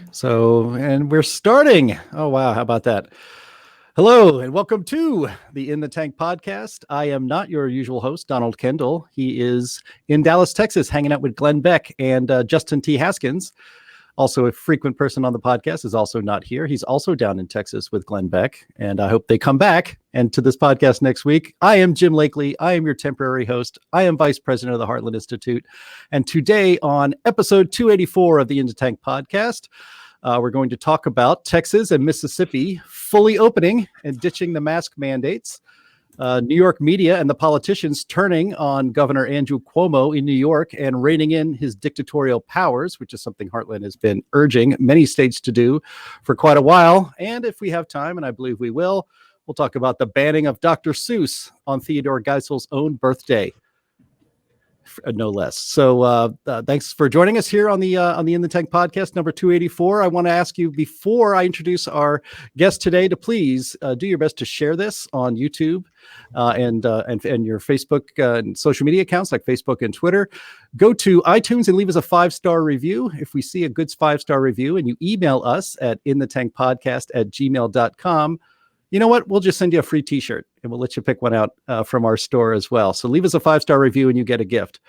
And we're starting. Oh, wow. How about that? Hello, and welcome to the In the Tank podcast. I am not your usual host, Donald Kendall. He is in Dallas, Texas, hanging out with Glenn Beck and Justin T. Haskins. Also a frequent person on the podcast is also not here. He's also down in Texas with Glenn Beck, and I hope they come back and to this podcast next week. I am Jim Lakely. I am your temporary host. I am vice president of the Heartland Institute. And today on episode 284 of the In the Tank podcast, we're going to talk about Texas and Mississippi fully opening and ditching the mask mandates. New York media and the politicians turning on Governor Andrew Cuomo in New York and reining in his dictatorial powers, which is something Heartland has been urging many states to do for quite a while. And if we have time, and I believe we will, we'll talk about the banning of Dr. Seuss on Theodore Geisel's own birthday. No less. So thanks for joining us here on the In the Tank podcast number 284. I want to ask you, before I introduce our guest today, to please do your best to share this on YouTube and your Facebook and social media accounts like Facebook and Twitter. Go to iTunes and leave us a 5-star review. If we see a good 5-star review and you email us at inthetankpodcast@gmail.com, you know what? We'll just send you a free t-shirt and we'll let you pick one out from our store as well. So leave us a 5-star review and you get a gift.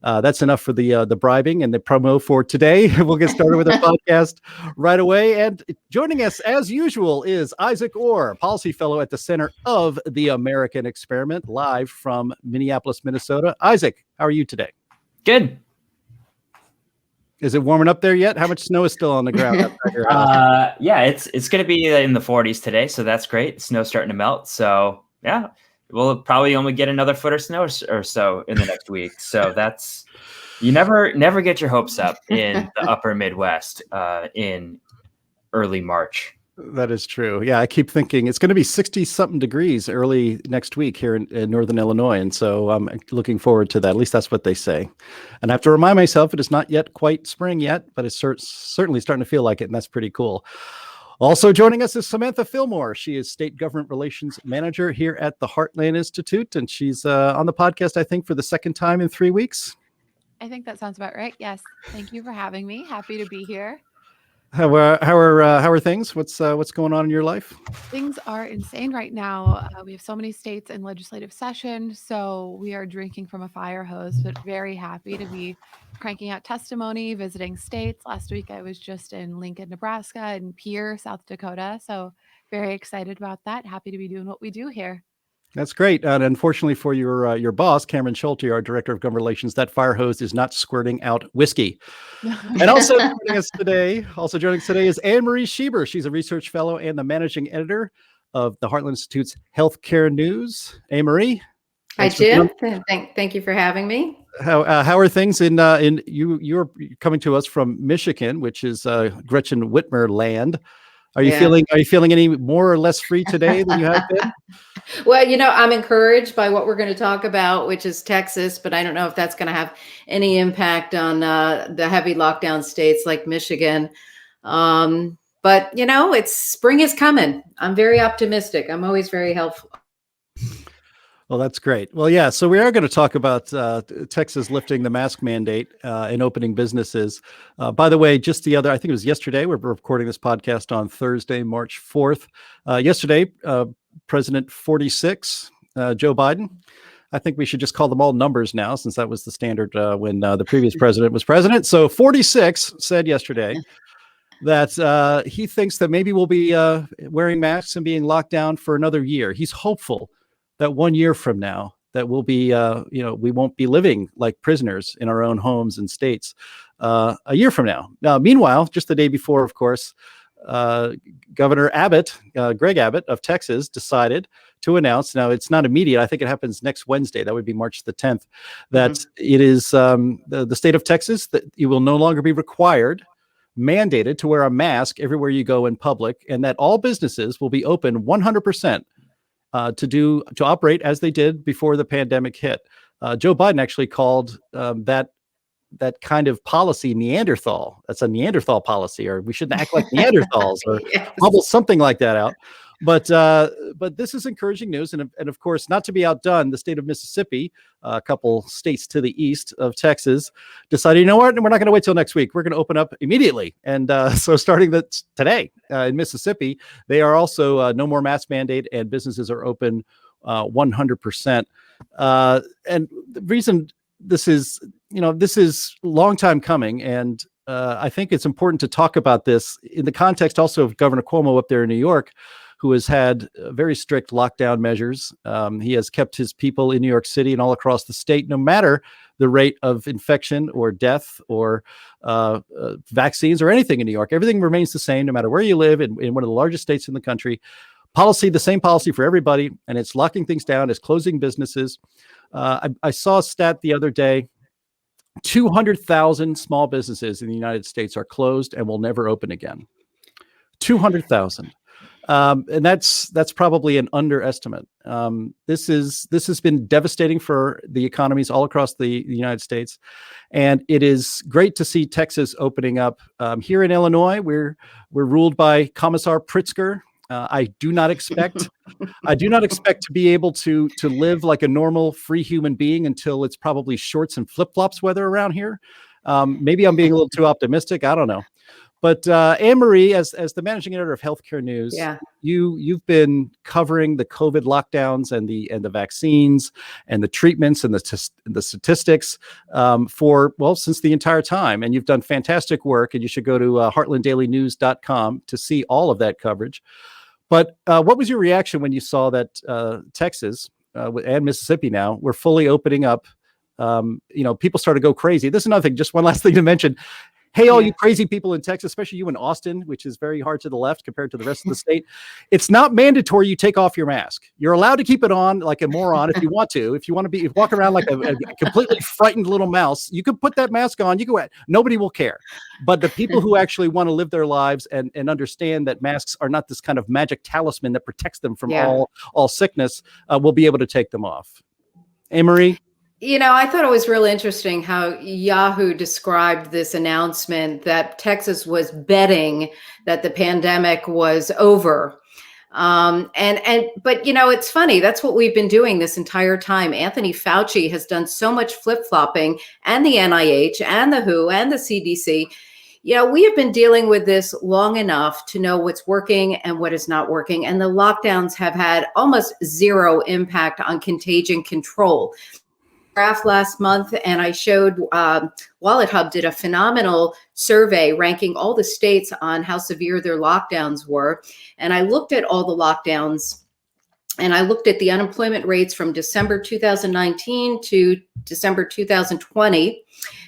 That's enough for the bribing and the promo for today. We'll get started with our podcast right away. And joining us as usual is Isaac Orr, policy fellow at the Center of the American Experiment, live from Minneapolis, Minnesota. Isaac, how are you today? Good. Is it warming up there yet? How much snow is still on the ground outside your house? Yeah, it's going to be in the 40s today, so that's great. Snow's starting to melt, so yeah, we'll probably only get another foot of snow or so in the next week. So that's, you never get your hopes up in the upper Midwest in early March. That is true. Yeah, I keep thinking it's going to be 60-something degrees early next week here in northern Illinois. And so I'm looking forward to that. At least that's what they say. And I have to remind myself it is not yet quite spring yet, but it's certainly starting to feel like it. And that's pretty cool. Also joining us is Samantha Fillmore. She is State Government Relations Manager here at the Heartland Institute. And she's on the podcast, I think, for the second time in 3 weeks. I think that sounds about right. Yes. Thank you for having me. Happy to be here. How are things? What's going on in your life? Things are insane right now. We have so many states in legislative session, so we are drinking from a fire hose, but very happy to be cranking out testimony, visiting states. Last week I was just in Lincoln, Nebraska, and Pierre, South Dakota. So very excited about that. Happy to be doing what we do here. That's great. And unfortunately for your boss, Cameron Schulte, our Director of Government Relations, that fire hose is not squirting out whiskey. And also joining us today is AnneMarie Schieber. She's a research fellow and the managing editor of the Heartland Institute's Healthcare News. AnneMarie. Hi, Jim. Thank you for having me. How are things in you're coming to us from Michigan, which is Gretchen Whitmer land. Are you feeling any more or less free today than you have been? Well, I'm encouraged by what we're going to talk about, which is Texas, but I don't know if that's going to have any impact on the heavy lockdown states like Michigan. But it's spring is coming. I'm very optimistic. I'm always very helpful. Well, that's great. Well, yeah. So we are going to talk about Texas lifting the mask mandate and opening businesses. By the way, I think it was yesterday, we're recording this podcast on Thursday, March 4th. Yesterday, President 46, Joe Biden. I think we should just call them all numbers now, since that was the standard when the previous president was president. So 46 said yesterday that he thinks that maybe we'll be wearing masks and being locked down for another year. He's hopeful that 1 year from now, that we'll be, we won't be living like prisoners in our own homes and states a year from now. Meanwhile, just the day before, of course, Governor Abbott, Greg Abbott of Texas, decided to announce, now it's not immediate, I think it happens next Wednesday, that would be March the 10th, that it is the state of Texas, that you will no longer be mandated to wear a mask everywhere you go in public, and that all businesses will be open 100%. To operate as they did before the pandemic hit. Joe Biden actually called that kind of policy Neanderthal. That's a Neanderthal policy, or we shouldn't act like Neanderthals, or bubble something like that out. But this is encouraging news, and of course, not to be outdone, the state of Mississippi, a couple states to the east of Texas, decided, you know what, we're not going to wait till next week. We're going to open up immediately, and so starting today in Mississippi, they are also no more mask mandate, and businesses are open 100%. And the reason this is a long time coming, and I think it's important to talk about this in the context also of Governor Cuomo up there in New York, who has had very strict lockdown measures. He has kept his people in New York City and all across the state, no matter the rate of infection or death or vaccines or anything in New York. Everything remains the same, no matter where you live in one of the largest states in the country. The same policy for everybody, and it's locking things down, it's closing businesses. I saw a stat the other day, 200,000 small businesses in the United States are closed and will never open again. 200,000. And that's probably an underestimate. This has been devastating for the economies all across the United States, and it is great to see Texas opening up. Here in Illinois, we're ruled by Commissar Pritzker. I do not expect to be able to live like a normal free human being until it's probably shorts and flip-flops weather around here. Maybe I'm being a little too optimistic. I don't know. But AnneMarie, as the managing editor of Healthcare News, you've been covering the COVID lockdowns and the vaccines and the treatments and the statistics since the entire time. And you've done fantastic work. And you should go to heartlanddailynews.com to see all of that coverage. But what was your reaction when you saw that Texas and Mississippi now were fully opening up? People started to go crazy. This is another thing. Just one last thing to mention. Hey, all you crazy people in Texas, especially you in Austin, which is very hard to the left compared to the rest of the state. It's not mandatory you take off your mask. You're allowed to keep it on like a moron if you want to. If you want to walk around like a completely frightened little mouse, you can put that mask on. You go ahead. Nobody will care. But the people who actually want to live their lives and understand that masks are not this kind of magic talisman that protects them from all sickness will be able to take them off. AnneMarie? I thought it was really interesting how Yahoo described this announcement that Texas was betting that the pandemic was over. But it's funny. That's what we've been doing this entire time. Anthony Fauci has done so much flip-flopping, and the NIH and the WHO and the CDC. We have been dealing with this long enough to know what's working and what is not working. And the lockdowns have had almost zero impact on contagion control. Last month, and I showed Wallet Hub did a phenomenal survey ranking all the states on how severe their lockdowns were. And I looked at all the lockdowns, and I looked at the unemployment rates from December 2019 to December 2020.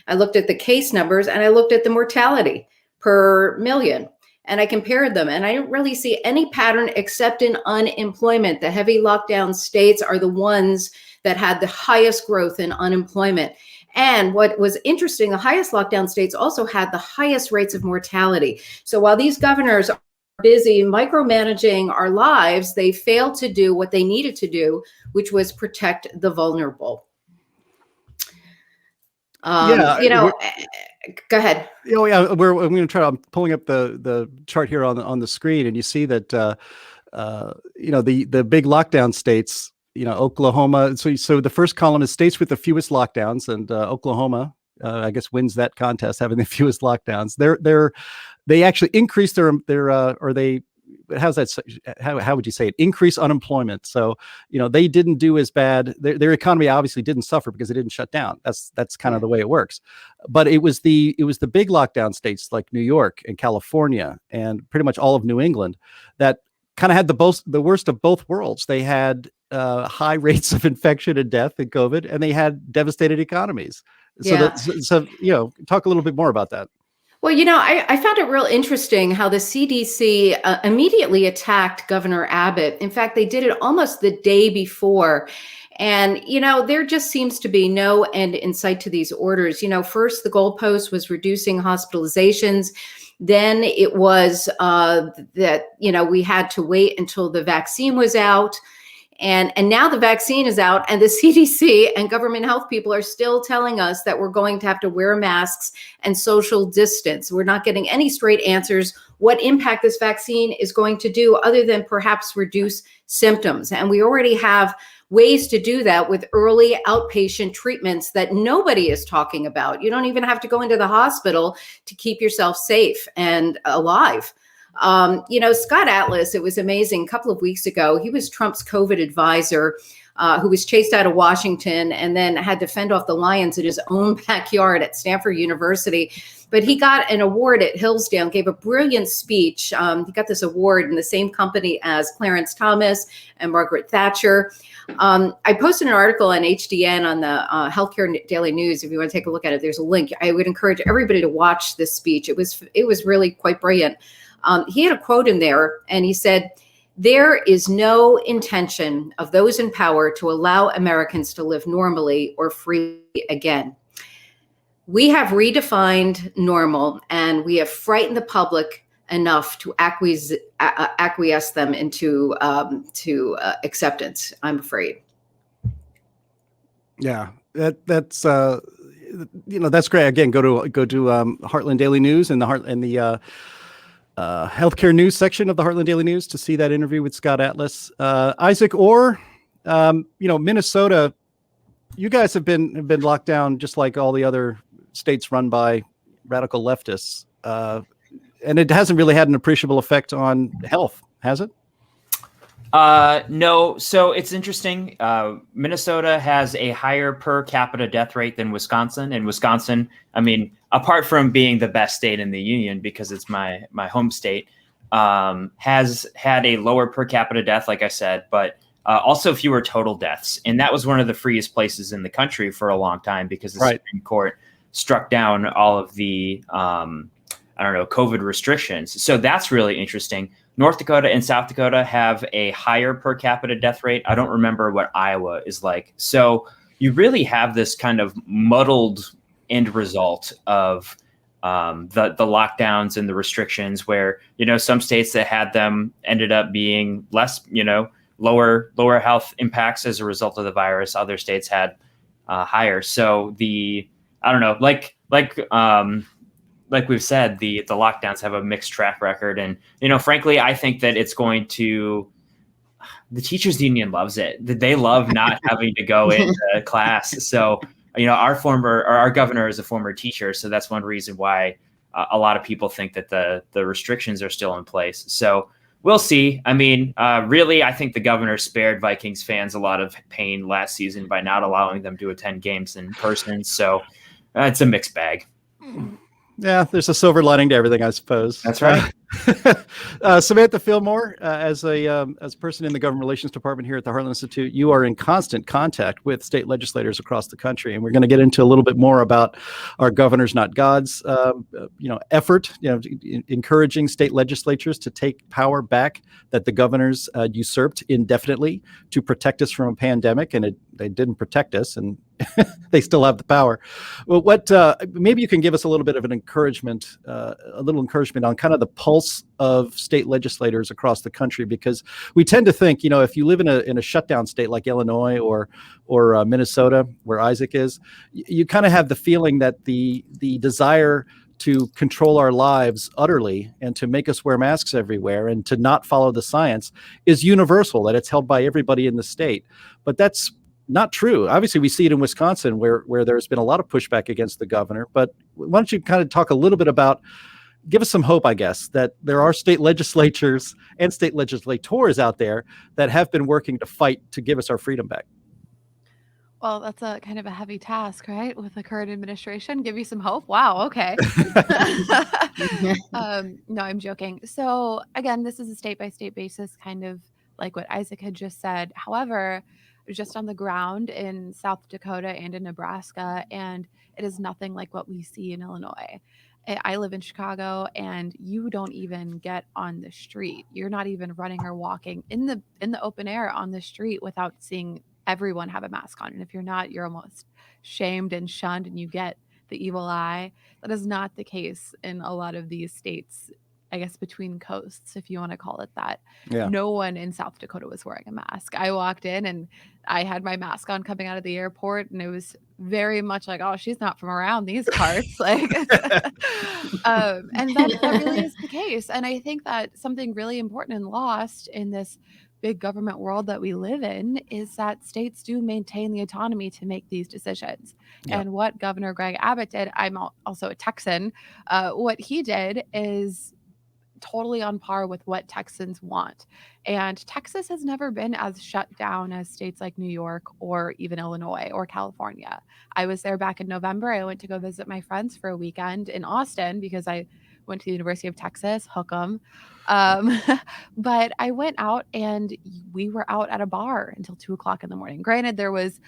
I looked at the case numbers, and I looked at the mortality per million. And I compared them, and I didn't really see any pattern except in unemployment. The heavy lockdown states are the ones that had the highest growth in unemployment. And what was interesting, the highest lockdown states also had the highest rates of mortality. So while these governors are busy micromanaging our lives, they failed to do what they needed to do, which was protect the vulnerable. Go ahead. I'm going to try. I'm pulling up the chart here on the screen, and you see that the big lockdown states. Oklahoma. So the first column is states with the fewest lockdowns, and Oklahoma, I guess, wins that contest, having the fewest lockdowns. They actually increased their how would you say it? Increase unemployment. So they didn't do as bad. Their economy obviously didn't suffer because it didn't shut down. That's kind of the way it works. But it was the big lockdown states like New York and California and pretty much all of New England that kind of had the worst of both worlds. They had high rates of infection and death in COVID, and they had devastated economies. So, talk a little bit more about that. Well, I found it real interesting how the CDC immediately attacked Governor Abbott. In fact, they did it almost the day before. And, there just seems to be no end in sight to these orders. First, the goalpost was reducing hospitalizations. Then it was that, we had to wait until the vaccine was out. And now the vaccine is out, and the CDC and government health people are still telling us that we're going to have to wear masks and social distance. We're not getting any straight answers what impact this vaccine is going to do other than perhaps reduce symptoms. And we already have ways to do that with early outpatient treatments that nobody is talking about. You don't even have to go into the hospital to keep yourself safe and alive. Scott Atlas, it was amazing. A couple of weeks ago, he was Trump's COVID advisor who was chased out of Washington and then had to fend off the lions in his own backyard at Stanford University. But he got an award at Hillsdale, gave a brilliant speech. He got this award in the same company as Clarence Thomas and Margaret Thatcher. I posted an article on HDN on the Healthcare Daily News. If you want to take a look at it, there's a link. I would encourage everybody to watch this speech. It was really quite brilliant. He had a quote in there, and he said, "There is no intention of those in power to allow Americans to live normally or free again. We have redefined normal, and we have frightened the public enough to acquiesce them into acceptance, I'm afraid." Yeah, that's that's great. Again, go to Heartland Daily News and the healthcare news section of the Heartland Daily News to see that interview with Scott Atlas. Isaac Orr, Minnesota, you guys have been locked down just like all the other states run by radical leftists, and it hasn't really had an appreciable effect on health, has it? No. So it's interesting. Minnesota has a higher per capita death rate than Wisconsin. And Wisconsin, I mean, apart from being the best state in the union because it's my home state, has had a lower per capita death, like I said, but also fewer total deaths. And that was one of the freest places in the country for a long time because the Supreme Court struck down all of the, COVID restrictions. So that's really interesting. North Dakota and South Dakota have a higher per capita death rate. I don't remember what Iowa is like. So you really have this kind of muddled end result of the lockdowns and the restrictions where, some states that had them ended up being less, lower health impacts as a result of the virus. Other states had higher. So like we've said, the lockdowns have a mixed track record. And, frankly, I think that it's going to, the teachers union loves it. They love not having to go into class. So, our governor is a former teacher. So that's one reason why a lot of people think that the restrictions are still in place. So we'll see. I mean, really, I think the governor spared Vikings fans a lot of pain last season by not allowing them to attend games in person. So it's a mixed bag. Yeah, there's a silver lining to everything, I suppose. That's right. Samantha Fillmore, as a person in the government relations department here at the Heartland Institute, you are in constant contact with state legislators across the country, and we're going to get into a little bit more about our Governors Not Gods, effort, encouraging state legislatures to take power back that the governors usurped indefinitely to protect us from a pandemic, and they didn't protect us, and they still have the power. Well, maybe you can give us a little bit of an encouragement, on kind of the pulse of state legislators across the country, because we tend to think, if you live in a shutdown state like Illinois or Minnesota, where Isaac is, you kind of have the feeling that the desire to control our lives utterly and to make us wear masks everywhere and to not follow the science is universal, that it's held by everybody in the state. But that's not true. Obviously, we see it in Wisconsin where there's been a lot of pushback against the governor. But why don't you kind of talk a little bit about, give us some hope, I guess, that there are state legislatures and state legislators out there that have been working to fight to give us our freedom back. Well, that's a kind of a heavy task, right? With the current administration, give you some hope. Wow. Okay. No, I'm joking. So again, this is a state by state basis, kind of like what Isaac had just said. However, just on the ground in South Dakota and in Nebraska, and it is nothing like what we see in Illinois. I live in Chicago, and you don't even get on the street. You're not even running or walking in the open air on the street without seeing everyone have a mask on. And if you're not, you're almost shamed and shunned, and you get the evil eye. That is not the case in a lot of these states I guess, between coasts, if you want to call it that. Yeah. No one in South Dakota was wearing a mask. I walked in and I had my mask on coming out of the airport, and it was very much like, oh, she's not from around these parts. Like, and that really is the case. And I think that something really important and lost in this big government world that we live in is that states do maintain the autonomy to make these decisions. Yeah. And what Governor Greg Abbott did, I'm also a Texan, what he did is totally on par with what Texans want. And Texas has never been as shut down as states like New York or even Illinois or California. I was there back in November. I went to go visit my friends for a weekend in Austin because I went to the University of Texas, hook 'em. But I went out and we were out at a bar until 2:00 in the morning. Granted, there was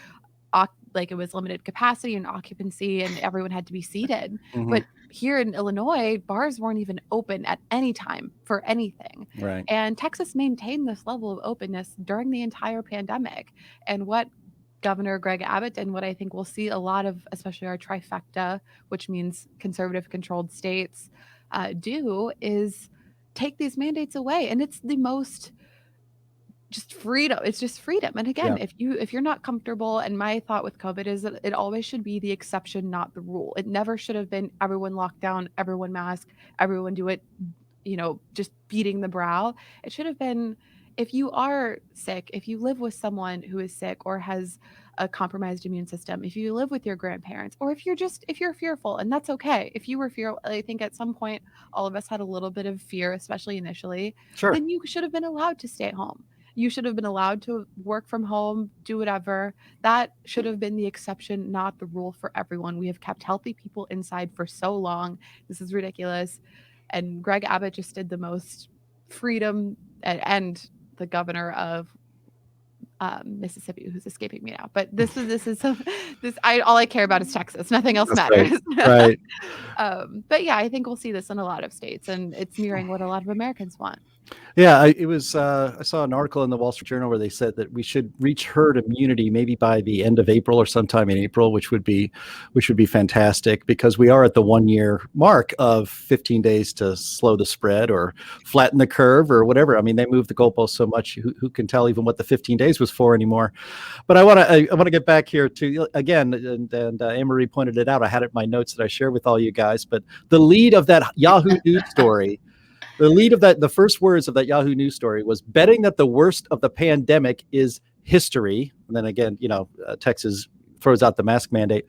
like it was limited capacity and occupancy and everyone had to be seated. Mhm. But here in Illinois, bars weren't even open at any time for anything. Right. And Texas maintained this level of openness during the entire pandemic. And what Governor Greg Abbott and what I think we'll see a lot of, especially our trifecta, which means conservative controlled states, do is take these mandates away. And it's the most just freedom. It's just freedom. And again, if you're not comfortable, and my thought with COVID is that it always should be the exception, not the rule. It never should have been everyone locked down, everyone mask, everyone do it, just beating the brow. It should have been, if you are sick, if you live with someone who is sick or has a compromised immune system, if you live with your grandparents, or if you're fearful, and that's okay. If you were fearful, I think at some point all of us had a little bit of fear, especially initially, Sure. then you should have been allowed to stay at home. You should have been allowed to work from home, do whatever. That should have been the exception, not the rule for everyone. We have kept healthy people inside for so long. This is ridiculous. And Greg Abbott just did the most freedom, and the governor of Mississippi, who's escaping me now. But all I care about is Texas. Nothing else That's matters. Right. But yeah, I think we'll see this in a lot of states, and it's mirroring what a lot of Americans want. Yeah, I saw an article in the Wall Street Journal where they said that we should reach herd immunity maybe by the end of April or sometime in April, which would be fantastic, because we are at the 1 year mark of 15 days to slow the spread or flatten the curve or whatever. I mean, they moved the goalpost so much, who can tell even what the 15 days was for anymore? But I want to get back here to, again, and AnneMarie pointed it out. I had it in my notes that I shared with all you guys, but the lead of that Yahoo News story. The first words of that Yahoo News story was betting that the worst of the pandemic is history. And then again, Texas throws out the mask mandate.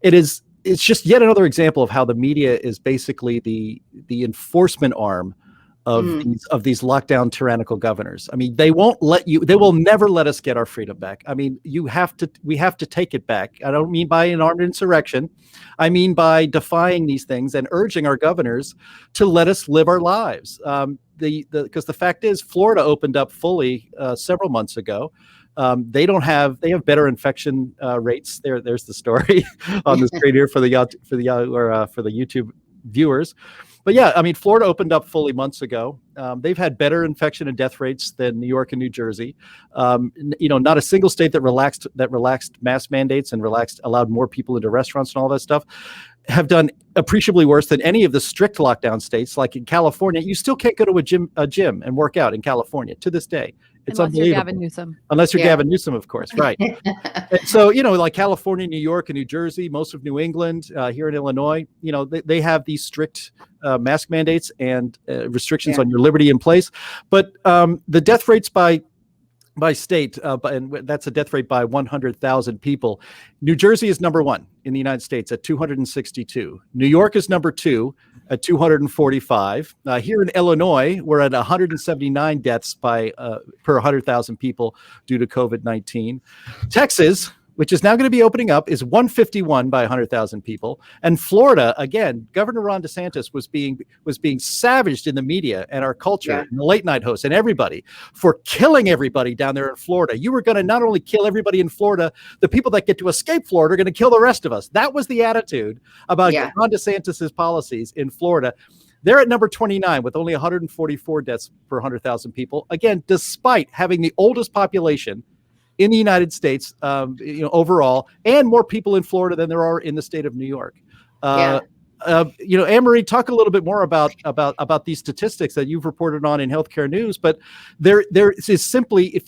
It's just yet another example of how the media is basically the enforcement arm of these lockdown tyrannical governors. I mean, they will never let us get our freedom back. I mean, we have to take it back. I don't mean by an armed insurrection. I mean by defying these things and urging our governors to let us live our lives. Because the fact is, Florida opened up fully several months ago. They have better infection rates. There's the story on the screen here for the YouTube viewers. But yeah, I mean, Florida opened up fully months ago. They've had better infection and death rates than New York and New Jersey. Not a single state that relaxed mask mandates and allowed more people into restaurants and all that stuff have done appreciably worse than any of the strict lockdown states. Like in California, you still can't go to a gym and work out in California to this day. It's unless unbelievable. You're Gavin Newsom. Unless you're Gavin Newsom, of course, right? So like California, New York, and New Jersey, most of New England, here in Illinois, they have these strict mask mandates and restrictions on your liberty in place. But the death rates by state, and that's a death rate by 100,000 people. New Jersey is number one in the United States at 262. New York is number two at 245. Here in Illinois, we're at 179 deaths per 100,000 people due to COVID-19. Texas, which is now going to be opening up, is 151 by 100,000 people. And Florida, again, Governor Ron DeSantis was being savaged in the media and our culture, and the late night hosts and everybody for killing everybody down there in Florida. You were going to not only kill everybody in Florida, the people that get to escape Florida are going to kill the rest of us. That was the attitude about Ron DeSantis's policies in Florida. They're at number 29 with only 144 deaths per 100,000 people. Again, despite having the oldest population in the United States, overall, and more people in Florida than there are in the state of New York. AnneMarie, talk a little bit more about these statistics that you've reported on in healthcare news. But there is simply, if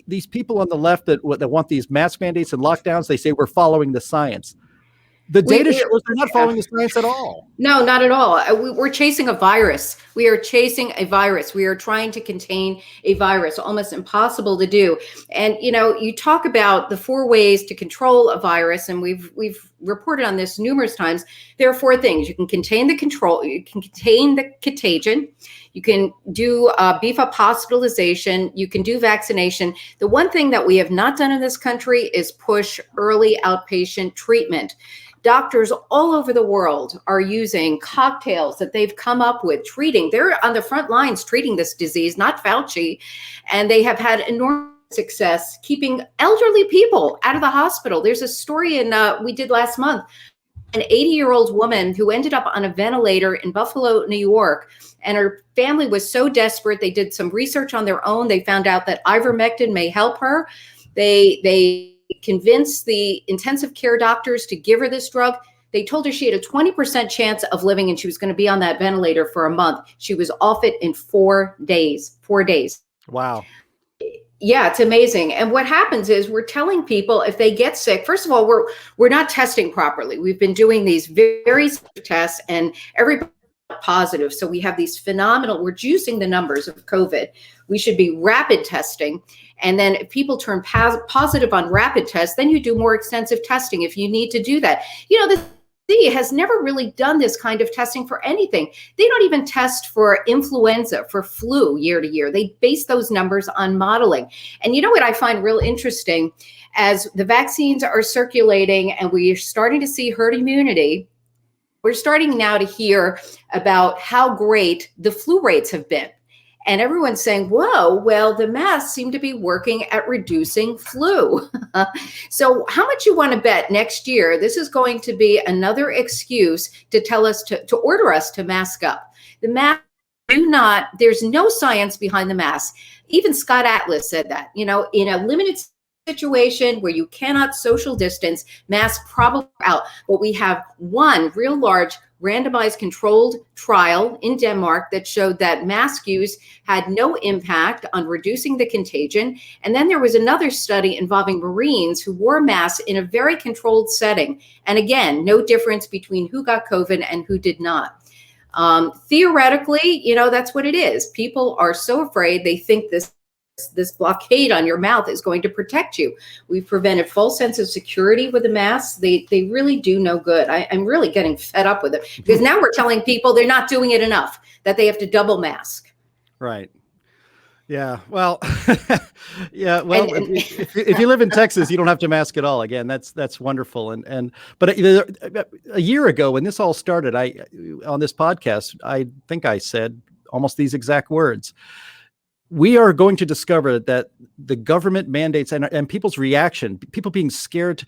these people on the left that want these mask mandates and lockdowns, they say we're following the science. The data shows they're not following the science at all. No, not at all. We're chasing a virus. We are chasing a virus. We are trying to contain a virus, almost impossible to do. And, you talk about the 4 ways to control a virus, and we've reported on this numerous times. There are 4 things. You can contain the control. You can contain the contagion. You can do beef up hospitalization. You can do vaccination. The one thing that we have not done in this country is push early outpatient treatment. Doctors all over the world are using cocktails that they've come up with treating. They're on the front lines treating this disease, not Fauci. And they have had enormous success keeping elderly people out of the hospital. There's a story we did last month, an 80-year-old woman who ended up on a ventilator in Buffalo, New York. And her family was so desperate. They did some research on their own. They found out that ivermectin may help her. They convinced the intensive care doctors to give her this drug. They told her she had a 20% chance of living, and she was going to be on that ventilator for a month. She was off it in 4 days. 4 days. Wow. Yeah, it's amazing. And what happens is we're telling people if they get sick, first of all, we're not testing properly. We've been doing these very tests, and everybody positive. So we have these phenomenal, we're juicing the numbers of COVID. We should be rapid testing. And then if people turn positive on rapid tests, then you do more extensive testing if you need to do that. The CDC has never really done this kind of testing for anything. They don't even test for influenza, for flu year to year. They base those numbers on modeling. And you know what I find real interesting? As the vaccines are circulating and we are starting to see herd immunity, we're starting now to hear about how great the flu rates have been. And everyone's saying, whoa, well, the masks seem to be working at reducing flu. So how much you want to bet next year this is going to be another excuse to tell us to order us to mask up? The mask there's no science behind the mask. Even Scott Atlas said that, in a limited situation where you cannot social distance, masks probably out. But we have one real large randomized controlled trial in Denmark that showed that mask use had no impact on reducing the contagion. And then there was another study involving Marines who wore masks in a very controlled setting. And again, no difference between who got COVID and who did not. Theoretically, that's what it is. People are so afraid they think this blockade on your mouth is going to protect you. We've prevented false sense of security with the masks. They really do no good. I'm really getting fed up with it because now we're telling people they're not doing it enough, that they have to double mask. Right. Yeah. Well, yeah. Well, if you live in Texas, you don't have to mask at all. Again, that's wonderful. But a year ago when this all started, on this podcast, I think I said almost these exact words. We are going to discover that the government mandates and people's reaction, people being scared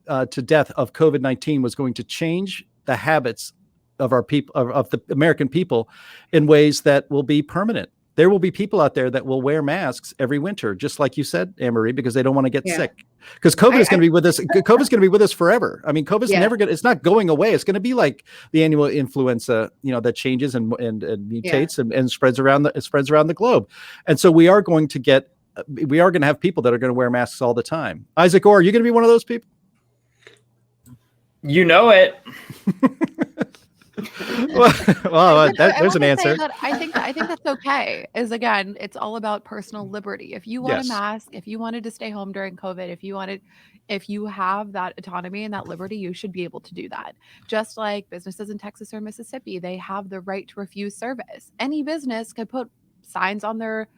to death of COVID-19 was going to change the habits of our people, of the American people in ways that will be permanent. There will be people out there that will wear masks every winter, just like you said, AnneMarie, because they don't want to get sick. Because COVID is going to be with us. COVID is going to be with us forever. I mean, COVID's never going. It's not going away. It's going to be like the annual influenza, that changes and mutates and spreads around the globe. And so we are going to have people that are going to wear masks all the time. Isaac Orr, are you going to be one of those people? You know it. well, there's an answer. I think that's okay. Is again, it's all about personal liberty. If you want a mask, if you wanted to stay home during COVID, if you have that autonomy and that liberty, you should be able to do that. Just like businesses in Texas or Mississippi, they have the right to refuse service. Any business could put signs on their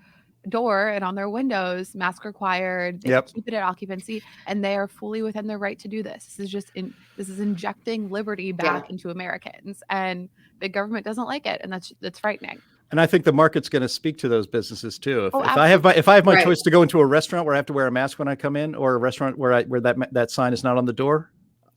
door and on their windows, mask required. They keep it at occupancy, and they are fully within their right to do this. This is injecting liberty back into Americans, and the government doesn't like it, and that's frightening. And I think the market's going to speak to those businesses too. If I have my choice to go into a restaurant where I have to wear a mask when I come in, or a restaurant where that sign is not on the door,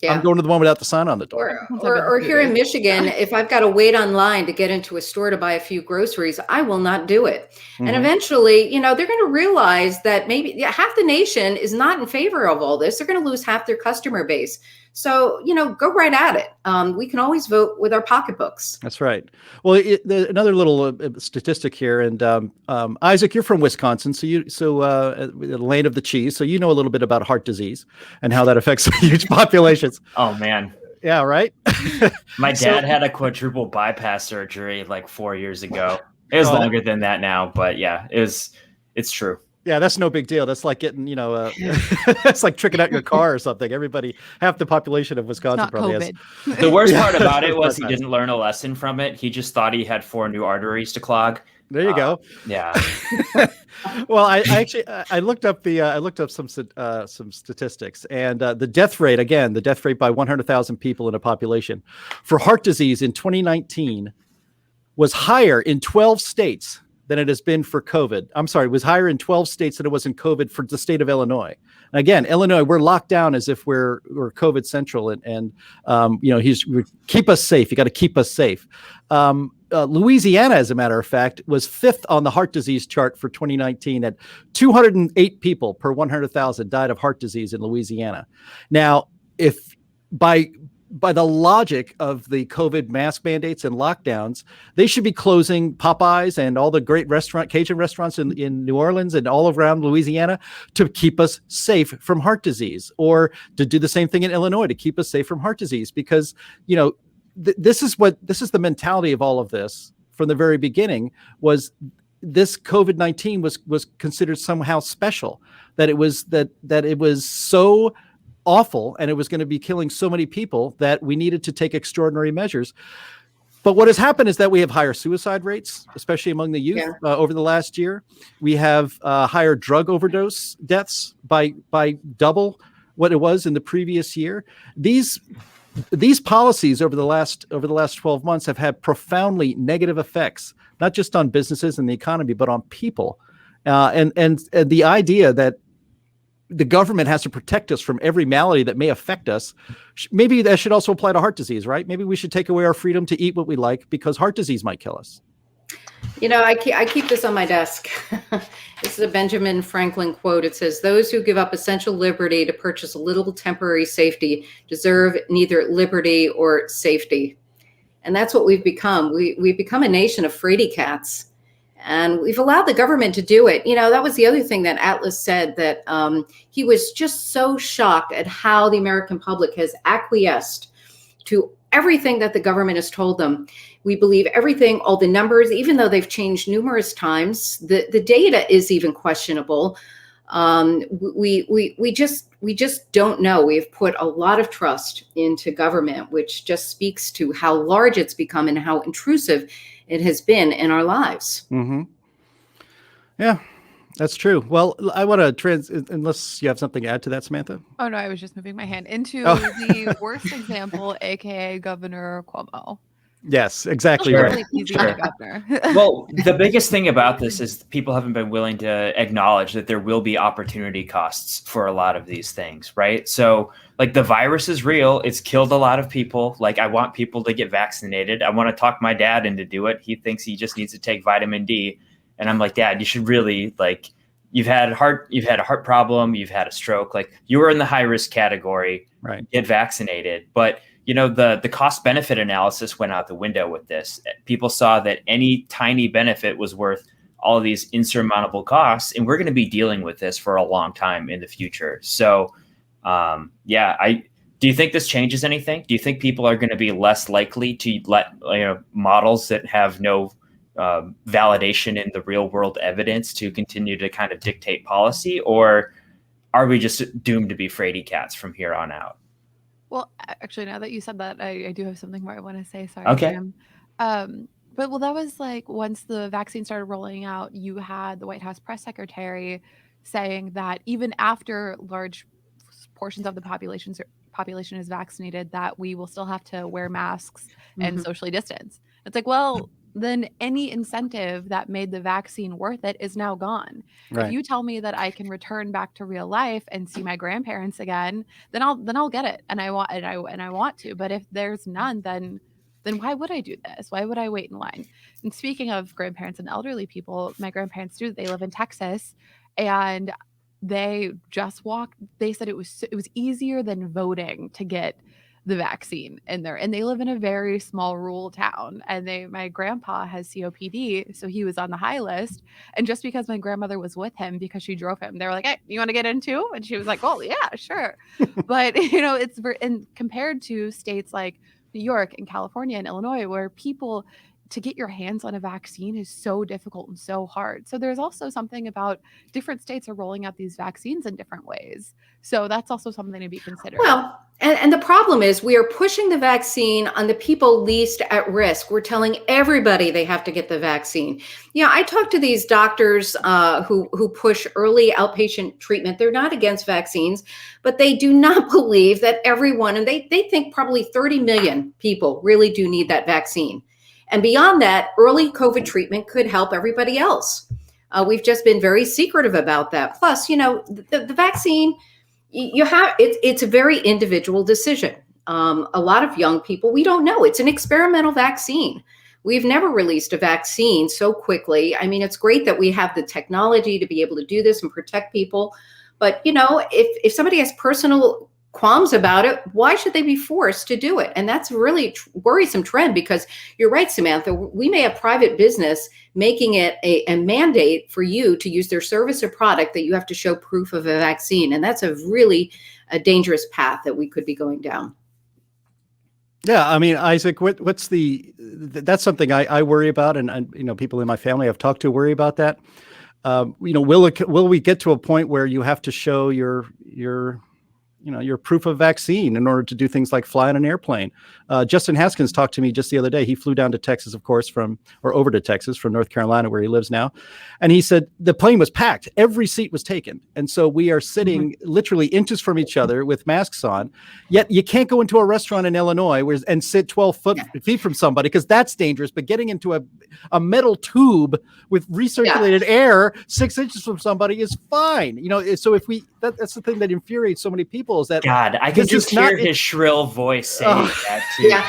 I'm going to the one without the sign on the door. Or here in Michigan, if I've got to wait online to get into a store to buy a few groceries, I will not do it. Mm-hmm. And eventually, they're going to realize that maybe half the nation is not in favor of all this. They're going to lose half their customer base. So, go right at it. We can always vote with our pocketbooks. That's right. Well, another little statistic here, and Isaac, you're from Wisconsin, so the land of the cheese, so you know a little bit about heart disease and how that affects huge populations. Oh man. Yeah, right. My dad had a quadruple bypass surgery like 4 years ago. It was longer than that now, but yeah, it's true. Yeah, that's no big deal. That's like getting, it's like tricking out your car or something. Half the population of Wisconsin probably has. The worst part about it was he didn't learn a lesson from it. He just thought he had 4 new arteries to clog. There you go. Yeah. Well, I looked up some statistics, and the death rate by 100,000 people in a population for heart disease in 2019 was higher in 12 states than it has been for COVID. I'm sorry, it was higher in 12 states than it was in COVID for the state of Illinois. And again, Illinois, we're locked down as if we're COVID central, and keep us safe. You got to keep us safe. Louisiana, as a matter of fact, was 5th on the heart disease chart for 2019 at 208 people per 100,000 died of heart disease in Louisiana. Now, if by the logic of the COVID mask mandates and lockdowns, they should be closing Popeyes and all the great Cajun restaurants in New Orleans and all around Louisiana to keep us safe from heart disease, or to do the same thing in Illinois to keep us safe from heart disease. Because, this is the mentality of all of this from the very beginning, was this COVID-19 was considered somehow special, that it was so awful and it was going to be killing so many people that we needed to take extraordinary measures. But what has happened is that we have higher suicide rates, especially among the youth, over the last year. We have higher drug overdose deaths by double what it was in the previous year. These policies over the last 12 months have had profoundly negative effects, not just on businesses and the economy, but on people. And the idea that the government has to protect us from every malady that may affect us, maybe that should also apply to heart disease, right? Maybe we should take away our freedom to eat what we like because heart disease might kill us. I keep this on my desk. This is a Benjamin Franklin quote. It says, "Those who give up essential liberty to purchase a little temporary safety deserve neither liberty or safety." And that's what we've become. We've become a nation of fraidy cats. And we've allowed the government to do it. That was the other thing that Atlas said, that he was just so shocked at how the American public has acquiesced to everything that the government has told them. We believe everything, all the numbers, even though they've changed numerous times. The data is even questionable. We just don't know. We've put a lot of trust into government, which just speaks to how large it's become and how intrusive it has been in our lives. Mm-hmm. Yeah, that's true. Well, I want to unless you have something to add to that, Samantha. Oh no, I was just moving my hand into the worst example, aka Governor Cuomo. Yes, exactly. Sure. Right. Sure. Well, the biggest thing about this is people haven't been willing to acknowledge that there will be opportunity costs for a lot of these things, right? So like the virus is real. It's killed a lot of people. Like I want people to get vaccinated. I want to talk my dad into do it. He thinks he just needs to take vitamin D. And I'm like, Dad, you should really you've had a heart problem. You've had a stroke. Like you were in the high risk category, right? Get vaccinated. But the cost benefit analysis went out the window with this. People saw that any tiny benefit was worth all of these insurmountable costs. And we're going to be dealing with this for a long time in the future. So, do you think this changes anything? Do you think people are going to be less likely to let models that have no validation in the real world evidence to continue to kind of dictate policy? Or are we just doomed to be fraidy cats from here on out? Well, actually, now that you said that, I do have something more I want to say. Sorry, okay. Sam. But that was like once the vaccine started rolling out, you had the White House press secretary saying that even after large portions of the population is vaccinated, that we will still have to wear masks and socially distance. It's like, well, then any incentive that made the vaccine worth it is now gone. Right. If you tell me that I can return back to real life and see my grandparents again, then I'll get it, and I want to. But if there's none, then why would I do this? Why would I wait in line? And speaking of grandparents and elderly people, my grandparents they live in Texas, and they said it was easier than voting to get the vaccine in there. And they live in a very small rural town. And my grandpa has COPD, so he was on the high list. And just because my grandmother was with him because she drove him, they were like, "Hey, you want to get in too?" And she was like, "Well, yeah, sure." But and compared to states like New York and California and Illinois, where people to get your hands on a vaccine is so difficult and so hard. So there's also something about different states are rolling out these vaccines in different ways. So that's also something to be considered. Well, and the problem is we are pushing the vaccine on the people least at risk. We're telling everybody they have to get the vaccine. Yeah, I talk to these doctors who push early outpatient treatment. They're not against vaccines, but they do not believe that everyone, and they think probably 30 million people really do need that vaccine. And beyond that, early COVID treatment could help everybody else. We've just been very secretive about that. Plus, the vaccine, it's a very individual decision. A lot of young people, we don't know. It's an experimental vaccine. We've never released a vaccine so quickly. I mean, it's great that we have the technology to be able to do this and protect people. But, if somebody has personal qualms about it, why should they be forced to do it? And that's a really worrisome trend, because you're right, Samantha, we may have private business making it a mandate for you to use their service or product that you have to show proof of a vaccine. And that's a dangerous path that we could be going down. Yeah, I mean, Isaac, that's something I worry about, and people in my family I've talked to worry about that. Will we get to a point where you have to show your proof of vaccine in order to do things like fly on an airplane? Justin Haskins talked to me just the other day. He flew down to Texas, of course, over to Texas from North Carolina, where he lives now. And he said the plane was packed. Every seat was taken. And so we are sitting literally inches from each other with masks on. Yet you can't go into a restaurant in Illinois and sit 12 feet from somebody, because that's dangerous. But getting into a metal tube with recirculated air 6 inches from somebody is fine. So that's the thing that infuriates so many people, is that God, I can just hear his shrill voice saying that too. Yeah,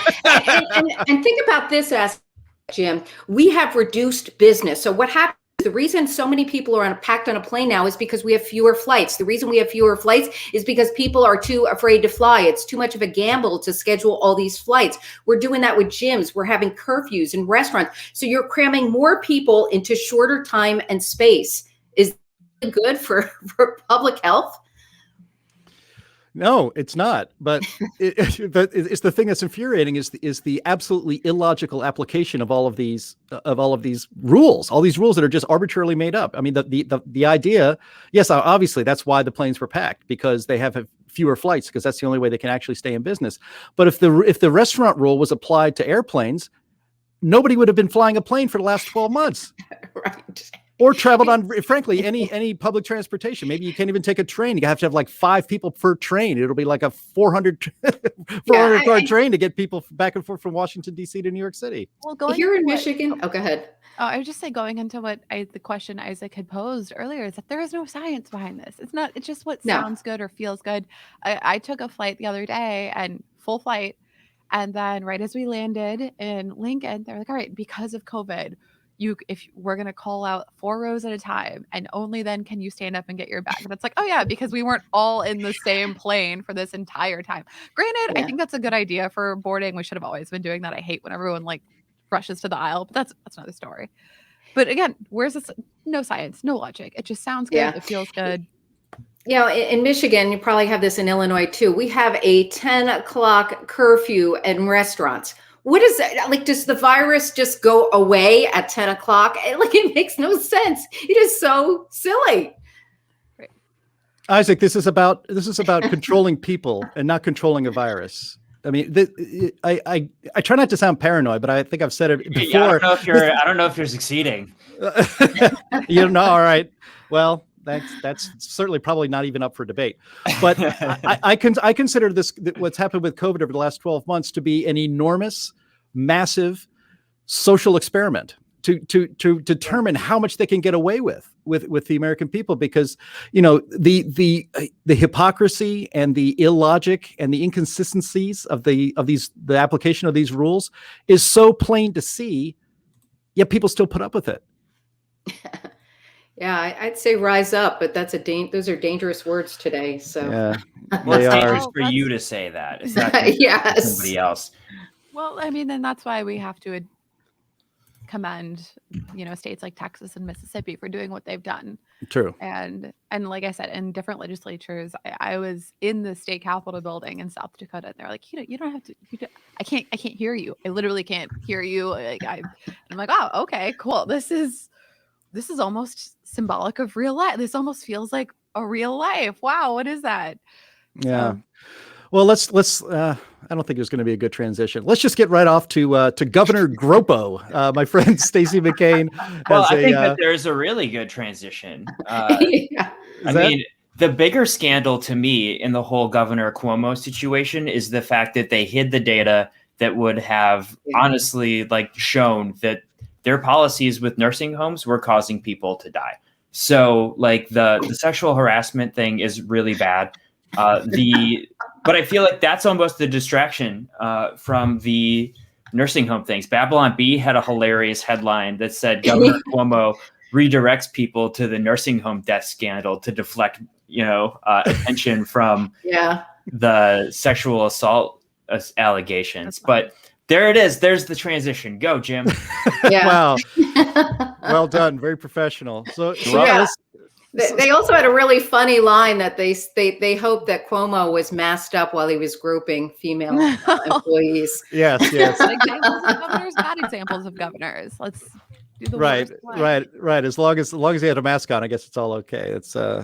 and think about this aspect, Jim. We have reduced business. So what happens? The reason so many people are packed on a plane now is because we have fewer flights. The reason we have fewer flights is because people are too afraid to fly. It's too much of a gamble to schedule all these flights. We're doing that with gyms. We're having curfews in restaurants. So you're cramming more people into shorter time and space. Is that good for public health? No, it's not. But it's the thing that's infuriating is the absolutely illogical application of all of these rules, all these rules that are just arbitrarily made up. I mean, the idea, yes, obviously that's why the planes were packed, because they have fewer flights, because that's the only way they can actually stay in business. But if the restaurant rule was applied to airplanes, nobody would have been flying a plane for the last 12 months. Right. Or traveled on, frankly, any public transportation. Maybe you can't even take a train. You have to have like 5 people per train. It'll be like a 400 car train to get people back and forth from Washington, D.C. to New York City. Well, going here in Michigan. Oh, go ahead. I would just say, going into the question Isaac had posed earlier, is that there is no science behind this. It's just what sounds good or feels good. I took a flight the other day, and full flight. And then right as we landed in Lincoln, they're like, all right, because of COVID, if we're going to call out 4 rows at a time, and only then can you stand up and get your bag. And it's like, oh yeah, because we weren't all in the same plane for this entire time. Granted, I think that's a good idea for boarding. We should have always been doing that. I hate when everyone rushes to the aisle, but that's another story. But again, where's this? No science, no logic. It just sounds good. It feels good. In Michigan, you probably have this in Illinois too. We have a 10 o'clock curfew in restaurants. What is that? Like, does the virus just go away at 10 o'clock? It makes no sense. It is so silly. Right. Isaac, this is about controlling people and not controlling a virus. I mean, I try not to sound paranoid, but I think I've said it before. Yeah, I don't know if you're succeeding. All right. Well, that's certainly probably not even up for debate. But I consider what's happened with COVID over the last 12 months to be an enormous, massive social experiment to determine how much they can get away with the American people, because the hypocrisy and the illogic and the inconsistencies of the application of these rules is so plain to see, yet people still put up with it. Yeah, I'd say rise up, but that's those are dangerous words today. So Yeah, Well, they it's are. dangerous Well, for you to say that. It's not dangerous for yes. somebody else. Well, I mean, then that's why we have to commend, states like Texas and Mississippi for doing what they've done. True. And like I said, in different legislatures, I was in the state capitol building in South Dakota, and they're like, you don't have to. I can't hear you. I literally can't hear you. I'm like, oh, okay, cool. This is almost symbolic of real life. This almost feels like a real life. Wow, what is that? Yeah. So, Well, let's. I don't think there's going to be a good transition. Let's just get right off to Governor Gropo. My friend Stacey McCain Well, has I think a. that there's a really good transition. Yeah. I mean, the bigger scandal to me in the whole Governor Cuomo situation is the fact that they hid the data that would have honestly shown that their policies with nursing homes were causing people to die. So the sexual harassment thing is really bad. But I feel like that's almost the distraction from the nursing home things. Babylon Bee had a hilarious headline that said Governor Cuomo redirects people to the nursing home death scandal to deflect, attention from the sexual assault allegations. But there it is. There's the transition. Go, Jim. Wow. Well done. Very professional. So They also had a really funny line that they hoped that Cuomo was masked up while he was grouping female employees. Yes. examples of governors, bad examples of governors. Let's do the Right. worst way. As long as he had a mask on, I guess it's all okay. It's on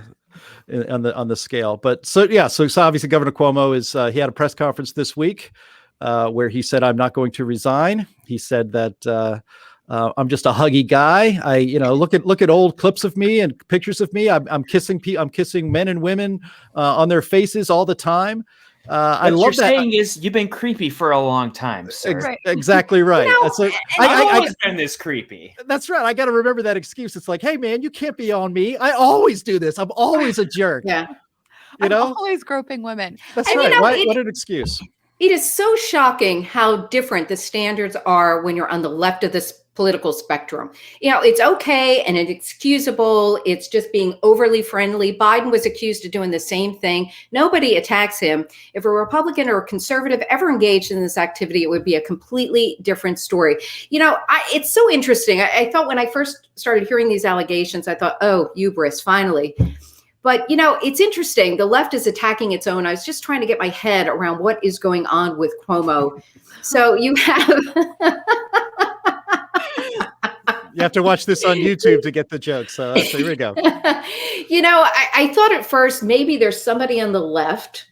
the scale. But so obviously Governor Cuomo is he had a press conference this week where he said, "I'm not going to resign." He said that I'm just a huggy guy. I look at old clips of me and pictures of me. I'm kissing men and women on their faces all the time. I love you're that. Saying is you've been creepy for a long time, sir. Exactly right. I've always been this creepy. That's right. I got to remember that excuse. It's like, hey man, you can't be on me. I always do this. I'm always a jerk. Yeah. I'm always groping women. That's right. What an excuse. It is so shocking how different the standards are when you're on the left of this political spectrum. It's okay and it's excusable. It's just being overly friendly. Biden was accused of doing the same thing. Nobody attacks him. If a Republican or a conservative ever engaged in this activity, it would be a completely different story. It's so interesting. I thought when I first started hearing these allegations, I thought, oh, hubris, finally. But, it's interesting. The left is attacking its own. I was just trying to get my head around what is going on with Cuomo. So you have... You have to watch this on YouTube to get the joke. So here we go. I thought at first maybe there's somebody on the left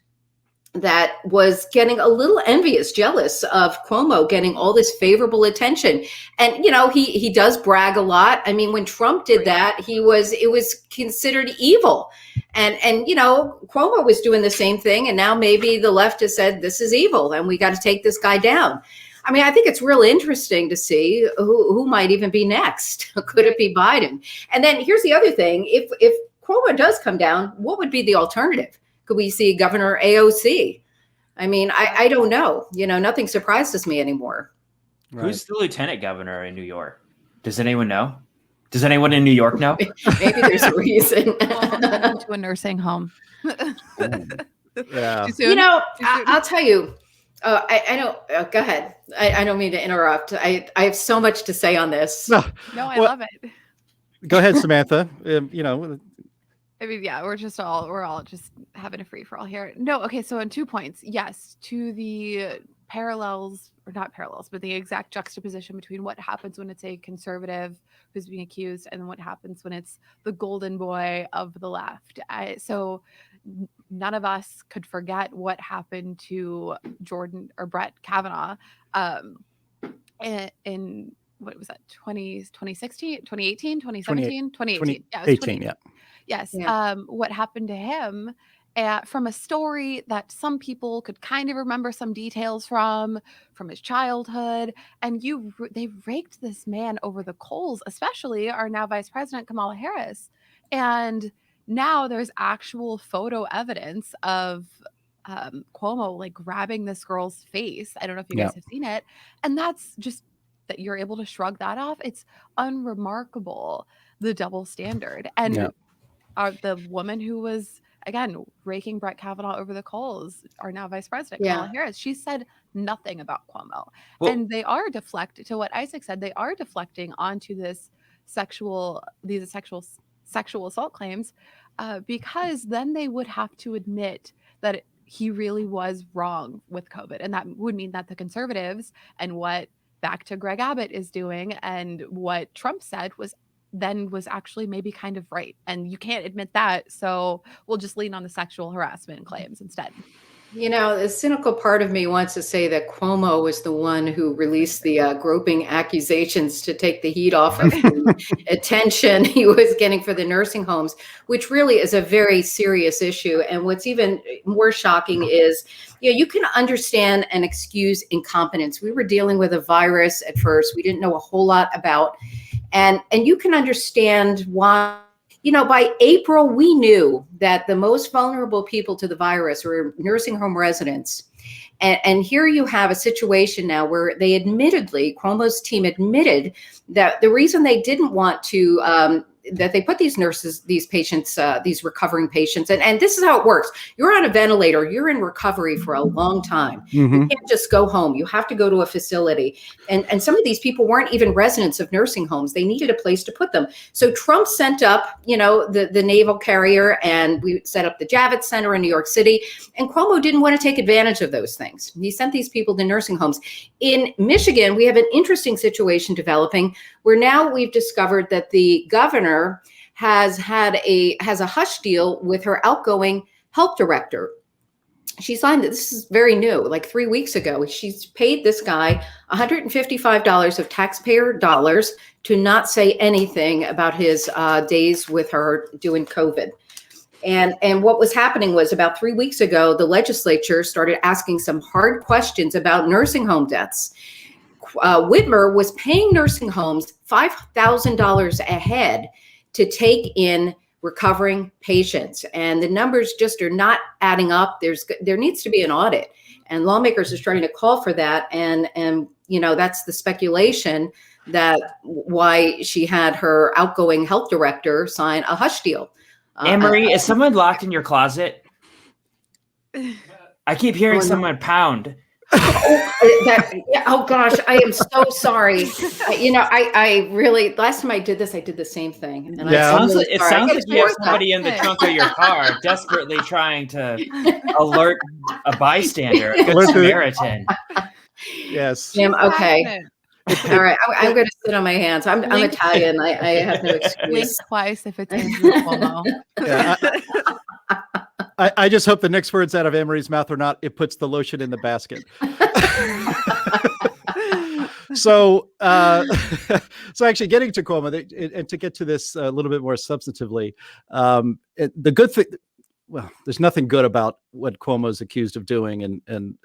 that was getting a little envious, jealous of Cuomo getting all this favorable attention. And, he does brag a lot. I mean, when Trump did that, it was considered evil. And Cuomo was doing the same thing. And now maybe the left has said, this is evil and we got to take this guy down. I mean, I think it's real interesting to see who might even be next. Could it be Biden? And then here's the other thing. If Cuomo does come down, what would be the alternative? Could we see Governor AOC? I mean, I don't know. Nothing surprises me anymore. Right. Who's the lieutenant governor in New York? Does anyone know? Does anyone in New York know? Maybe there's a reason. To a nursing home. Yeah. I'll tell you. I don't. Go ahead. I don't mean to interrupt. I have so much to say on this. No, I love it. Go ahead, Samantha. I mean, yeah, we're all just having a free for all here. No, okay. So on 2 points, yes, to the parallels, or not parallels, but the exact juxtaposition between what happens when it's a conservative who's being accused and what happens when it's the golden boy of the left. So none of us could forget what happened to Brett Kavanaugh in what was that, 2016, 2018, 2017, 2018. Yeah, it was 2018, yeah. Yes. Yeah. What happened to him from a story that some people could kind of remember some details from his childhood. And they raked this man over the coals, especially our now Vice President Kamala Harris. And now there's actual photo evidence of Cuomo grabbing this girl's face. I don't know if you guys have seen it. And that's just that you're able to shrug that off. It's unremarkable, the double standard. And the woman who was, again, raking Brett Kavanaugh over the coals, our now Vice President, Kamala Harris, she said nothing about Cuomo. Well, and they are deflecting, to what Isaac said, they are deflecting onto these sexual assault claims, because then they would have to admit that he really was wrong with COVID. And that would mean that the conservatives, and what back to Greg Abbott is doing, and what Trump said was actually maybe kind of right. And you can't admit that. So we'll just lean on the sexual harassment claims instead. You know, the cynical part of me wants to say that Cuomo was the one who released the groping accusations to take the heat off of the attention he was getting for the nursing homes, which really is a very serious issue. And what's even more shocking is, you can understand and excuse incompetence. We were dealing with a virus at first we didn't know a whole lot about. And you can understand why. By April, we knew that the most vulnerable people to the virus were nursing home residents. And here you have a situation now where Cuomo's team admitted that the reason they didn't want to, that they put these nurses, these patients, these recovering patients, and this is how it works. You're on a ventilator, you're in recovery for a long time. You can't just go home. You have to go to a facility. And some of these people weren't even residents of nursing homes. They needed a place to put them. So Trump sent up, the naval carrier, and we set up the Javits Center in New York City. And Cuomo didn't want to take advantage of those things. He sent these people to nursing homes. In Michigan, we have an interesting situation developing where now we've discovered that the governor has a hush deal with her outgoing health director. She signed it. This is very new, like 3 weeks ago. She's paid this guy $155 of taxpayer dollars to not say anything about his days with her doing COVID. And what was happening was, about 3 weeks ago, the legislature started asking some hard questions about nursing home deaths. Whitmer was paying nursing homes $5,000 a head to take in recovering patients, and the numbers just are not adding up. There needs to be an audit, and lawmakers are starting to call for that. And that's the speculation that why she had her outgoing health director sign a hush deal. AnneMarie, is someone locked in your closet? I keep hearing someone pound. Oh gosh, I am so sorry. I really, last time I did this, I did the same thing. And it sounds like you have somebody in the trunk of your car desperately trying to alert a bystander, a good Samaritan. Yes. Okay. All right. I'm going to sit on my hands. I'm Italian. I have no excuse. Blink twice if it's Andrew Cuomo. Yeah, I just hope the next words out of AnneMarie's mouth are not, "It puts the lotion in the basket." So actually getting to Cuomo, and to get to this a little bit more substantively, the good thing, well, there's nothing good about what Cuomo is accused of doing, and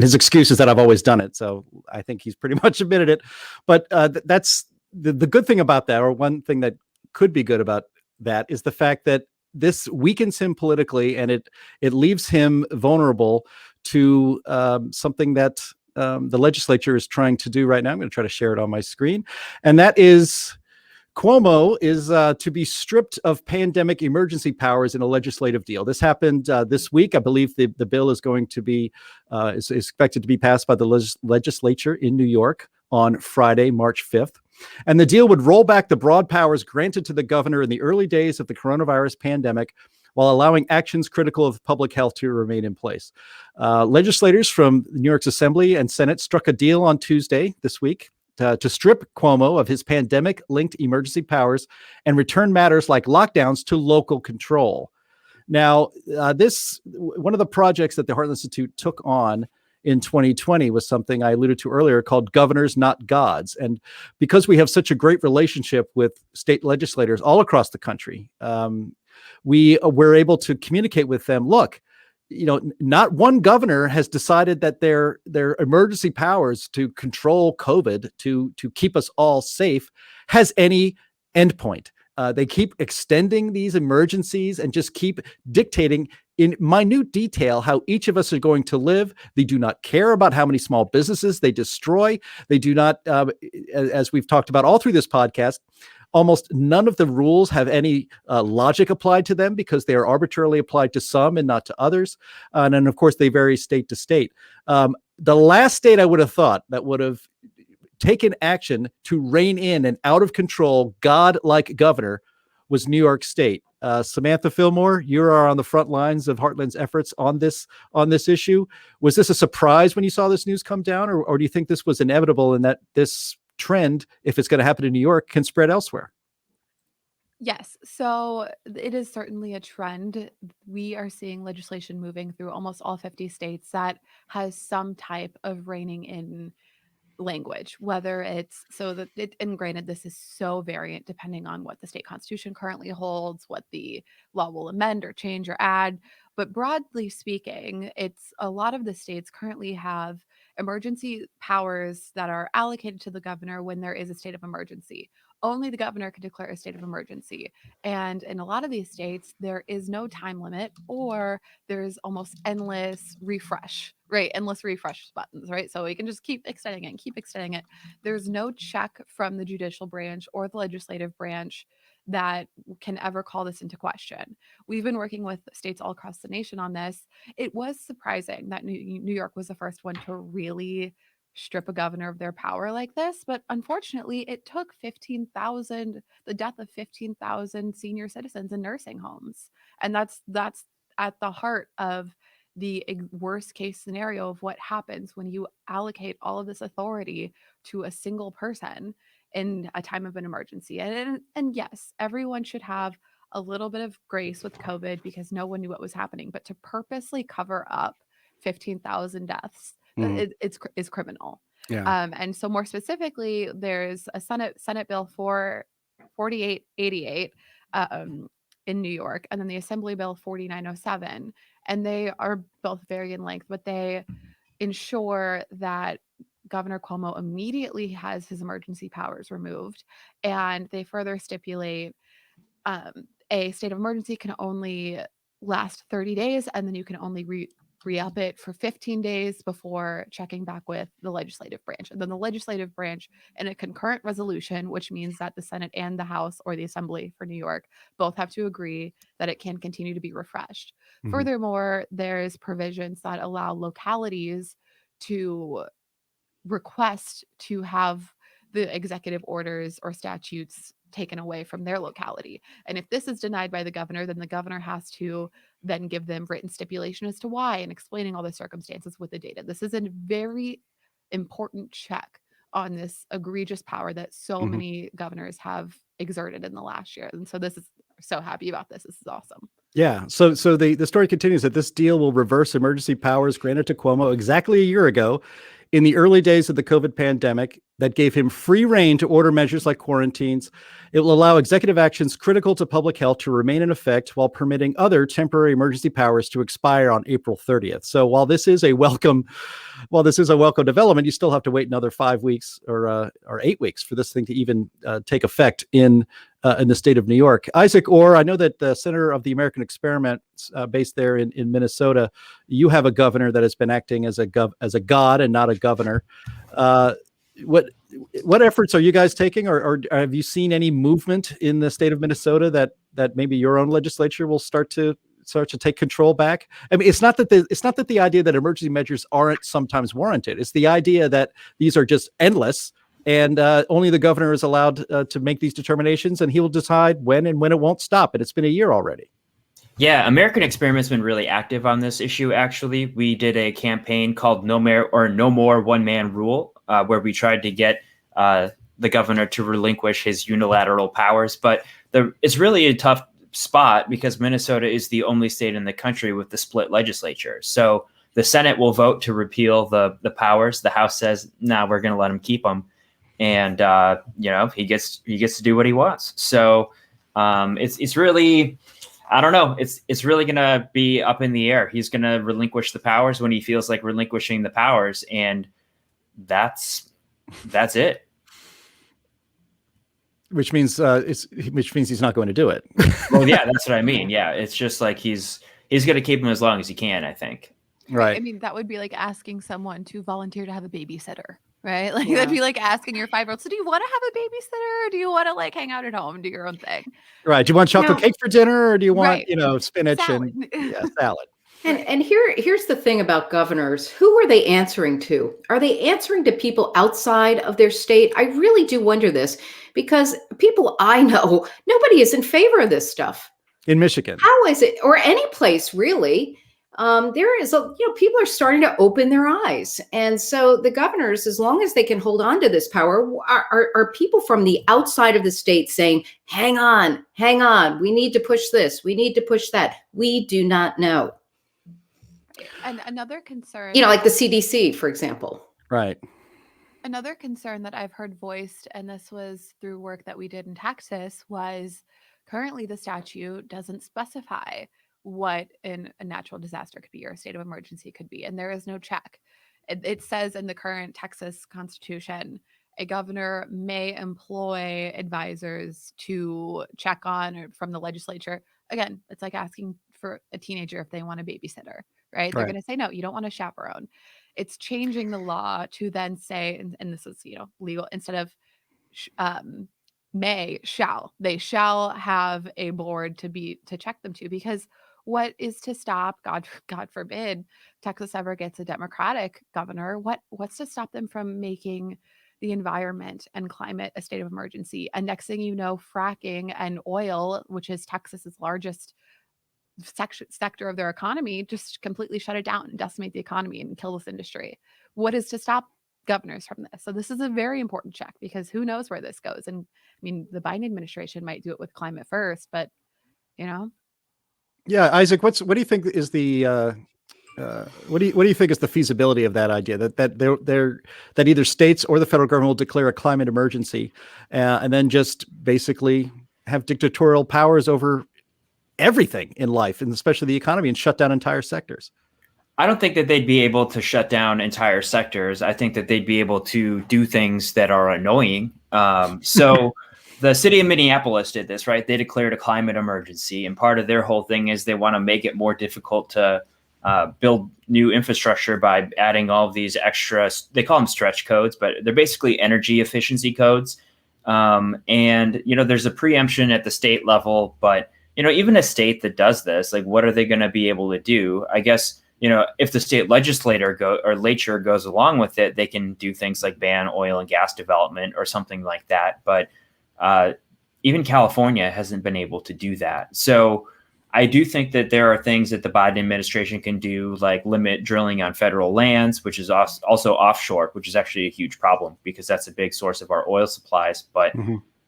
his excuse is that I've always done it. So I think he's pretty much admitted it. But that's the good thing about that, or one thing that could be good about that, is the fact that this weakens him politically, and it leaves him vulnerable to something that the legislature is trying to do right now. I'm going to try to share it on my screen, and that is Cuomo is to be stripped of pandemic emergency powers in a legislative deal. This happened this week. I believe the bill is going to be is expected to be passed by the legislature in New York on Friday, March 5th. And the deal would roll back the broad powers granted to the governor in the early days of the coronavirus pandemic, while allowing actions critical of public health to remain in place. Legislators from New York's Assembly and Senate struck a deal on Tuesday this week to strip Cuomo of his pandemic-linked emergency powers and return matters like lockdowns to local control. Now, one of the projects that the Heartland Institute took on in 2020 was something I alluded to earlier called Governors Not Gods. And because we have such a great relationship with state legislators all across the country, we were able to communicate with them, look, not one governor has decided that their emergency powers to control COVID, to keep us all safe, has any endpoint. They keep extending these emergencies and just keep dictating in minute detail how each of us are going to live. They do not care about how many small businesses they destroy. They do not, as we've talked about all through this podcast, almost none of the rules have any logic applied to them because they are arbitrarily applied to some and not to others. And then, of course, they vary state to state. The last state I would have thought that would have taken action to rein in an out of control, God-like governor was New York State. Samantha Fillmore, you are on the front lines of Heartland's efforts on this issue. Was this a surprise when you saw this news come down, or do you think this was inevitable and that this trend, if it's going to happen in New York, can spread elsewhere? Yes. So it is certainly a trend. We are seeing legislation moving through almost all 50 states that has some type of reining in language, whether it's so that it, and granted, this is so variant depending on what the state constitution currently holds, what the law will amend or change or add. But broadly speaking, it's a lot of the states currently have emergency powers that are allocated to the governor when there is a state of emergency. Only the governor can declare a state of emergency. And in a lot of these states, there is no time limit, or there's almost endless refresh, right? Endless refresh buttons, right? So we can just keep extending it and keep extending it. There's no check from the judicial branch or the legislative branch that can ever call this into question. We've been working with states all across the nation on this. It was surprising that New York was the first one to really strip a governor of their power like this, but unfortunately it took the death of 15,000 senior citizens in nursing homes, and that's at the heart of the worst case scenario of what happens when you allocate all of this authority to a single person in a time of an emergency. And yes, everyone should have a little bit of grace with COVID because no one knew what was happening, but to purposely cover up 15,000 deaths, is criminal. Yeah. And so more specifically, there's a Senate Bill 4888 in New York, and then the Assembly Bill 4907. And they are both very in length, but they ensure that Governor Cuomo immediately has his emergency powers removed. And they further stipulate a state of emergency can only last 30 days, and then you can only re-up it for 15 days before checking back with the legislative branch. And then the legislative branch, in a concurrent resolution, which means that the Senate and the House or the Assembly for New York both have to agree that it can continue to be refreshed. Furthermore, there's provisions that allow localities to request to have the executive orders or statutes taken away from their locality. And if this is denied by the governor, then the governor has to then give them written stipulation as to why and explaining all the circumstances with the data. This is a very important check on this egregious power that so many governors have exerted in the last year. And so this is so happy about this. This is awesome. Yeah. So the story continues that this deal will reverse emergency powers granted to Cuomo exactly a year ago in the early days of the COVID pandemic that gave him free rein to order measures like quarantines. It will allow executive actions critical to public health to remain in effect while permitting other temporary emergency powers to expire on April 30th. So while this is a welcome development, you still have to wait another 5 weeks or 8 weeks for this thing to even take effect in the state of New York. Isaac Orr, I know that the Center of the American Experiment, based there in Minnesota, you have a governor that has been acting as a god and not a governor. What efforts are you guys taking, or have you seen any movement in the state of Minnesota that maybe your own legislature will start to take control back? I mean, it's not that the idea that emergency measures aren't sometimes warranted. It's the idea that these are just endless, and only the governor is allowed to make these determinations, and he will decide when and when it won't stop. And it's been a year already. Yeah, American Experiment's been really active on this issue, actually. We did a campaign called No More One Man Rule, where we tried to get the governor to relinquish his unilateral powers. But it's really a tough spot because Minnesota is the only state in the country with the split legislature. So the Senate will vote to repeal the powers. The House says, "No, we're going to let him keep them." And, he gets to do what he wants. So it's really... I don't know. It's really going to be up in the air. He's going to relinquish the powers when he feels like relinquishing the powers. And that's it. Which means he's not going to do it. Well, yeah, that's what I mean. Yeah. It's just like he's he's going to keep him as long as he can, I think. Right. I mean, that would be like asking someone to volunteer to have a babysitter, right? Like Yeah. that'd be like asking your 5-year-old, so do you want to have a babysitter or do you want to like hang out at home, do your own thing? Right. Do you want chocolate Now- cake for dinner, or do you want, Right. you know, spinach Salad. and salad? And here's the thing about governors. Who are they answering to? Are they answering to people outside of their state? I really do wonder this, because people I know, nobody is in favor of this stuff. In Michigan. How is it, or any place really? There is, people are starting to open their eyes. And so the governors, as long as they can hold on to this power, are people from the outside of the state saying, hang on, we need to push this, we need to push that. We do not know. And another concern, Like the CDC, for example. Right. another concern that I've heard voiced, and this was through work that we did in Texas, was currently the statute doesn't specify what a natural disaster could be or a state of emergency could be. And there is no check. It says in the current Texas Constitution, a governor may employ advisors to check on, or from the legislature. Again, it's like asking for a teenager if they want a babysitter, right? They're Right. going to say, no, you don't want a chaperone. It's changing the law to then say, and this is, legal, instead of may, shall. They shall have a board to check them to, because what is to stop, God forbid, Texas ever gets a Democratic governor, what's to stop them from making the environment and climate a state of emergency? And next thing you know, fracking and oil, which is Texas's largest sector of their economy, just completely shut it down and decimate the economy and kill this industry. What is to stop governors from this? So this is a very important check, because who knows where this goes? And I mean, the Biden administration might do it with climate first, but Yeah, Isaac, what do you think is the what do you think is the feasibility of that idea, that either states or the federal government will declare a climate emergency and then just basically have dictatorial powers over everything in life, and especially the economy, and shut down entire sectors? I don't think that they'd be able to shut down entire sectors. I think that they'd be able to do things that are annoying. So the city of Minneapolis did this, right? They declared a climate emergency, and part of their whole thing is they want to make it more difficult to build new infrastructure by adding all of these extra, they call them stretch codes, but they're basically energy efficiency codes. And, there's a preemption at the state level, but, even a state that does this, like, what are they going to be able to do? I guess, if the state legislature goes along with it, they can do things like ban oil and gas development or something like that. But even California hasn't been able to do that. So I do think that there are things that the Biden administration can do, like limit drilling on federal lands, which is also offshore, which is actually a huge problem because that's a big source of our oil supplies. But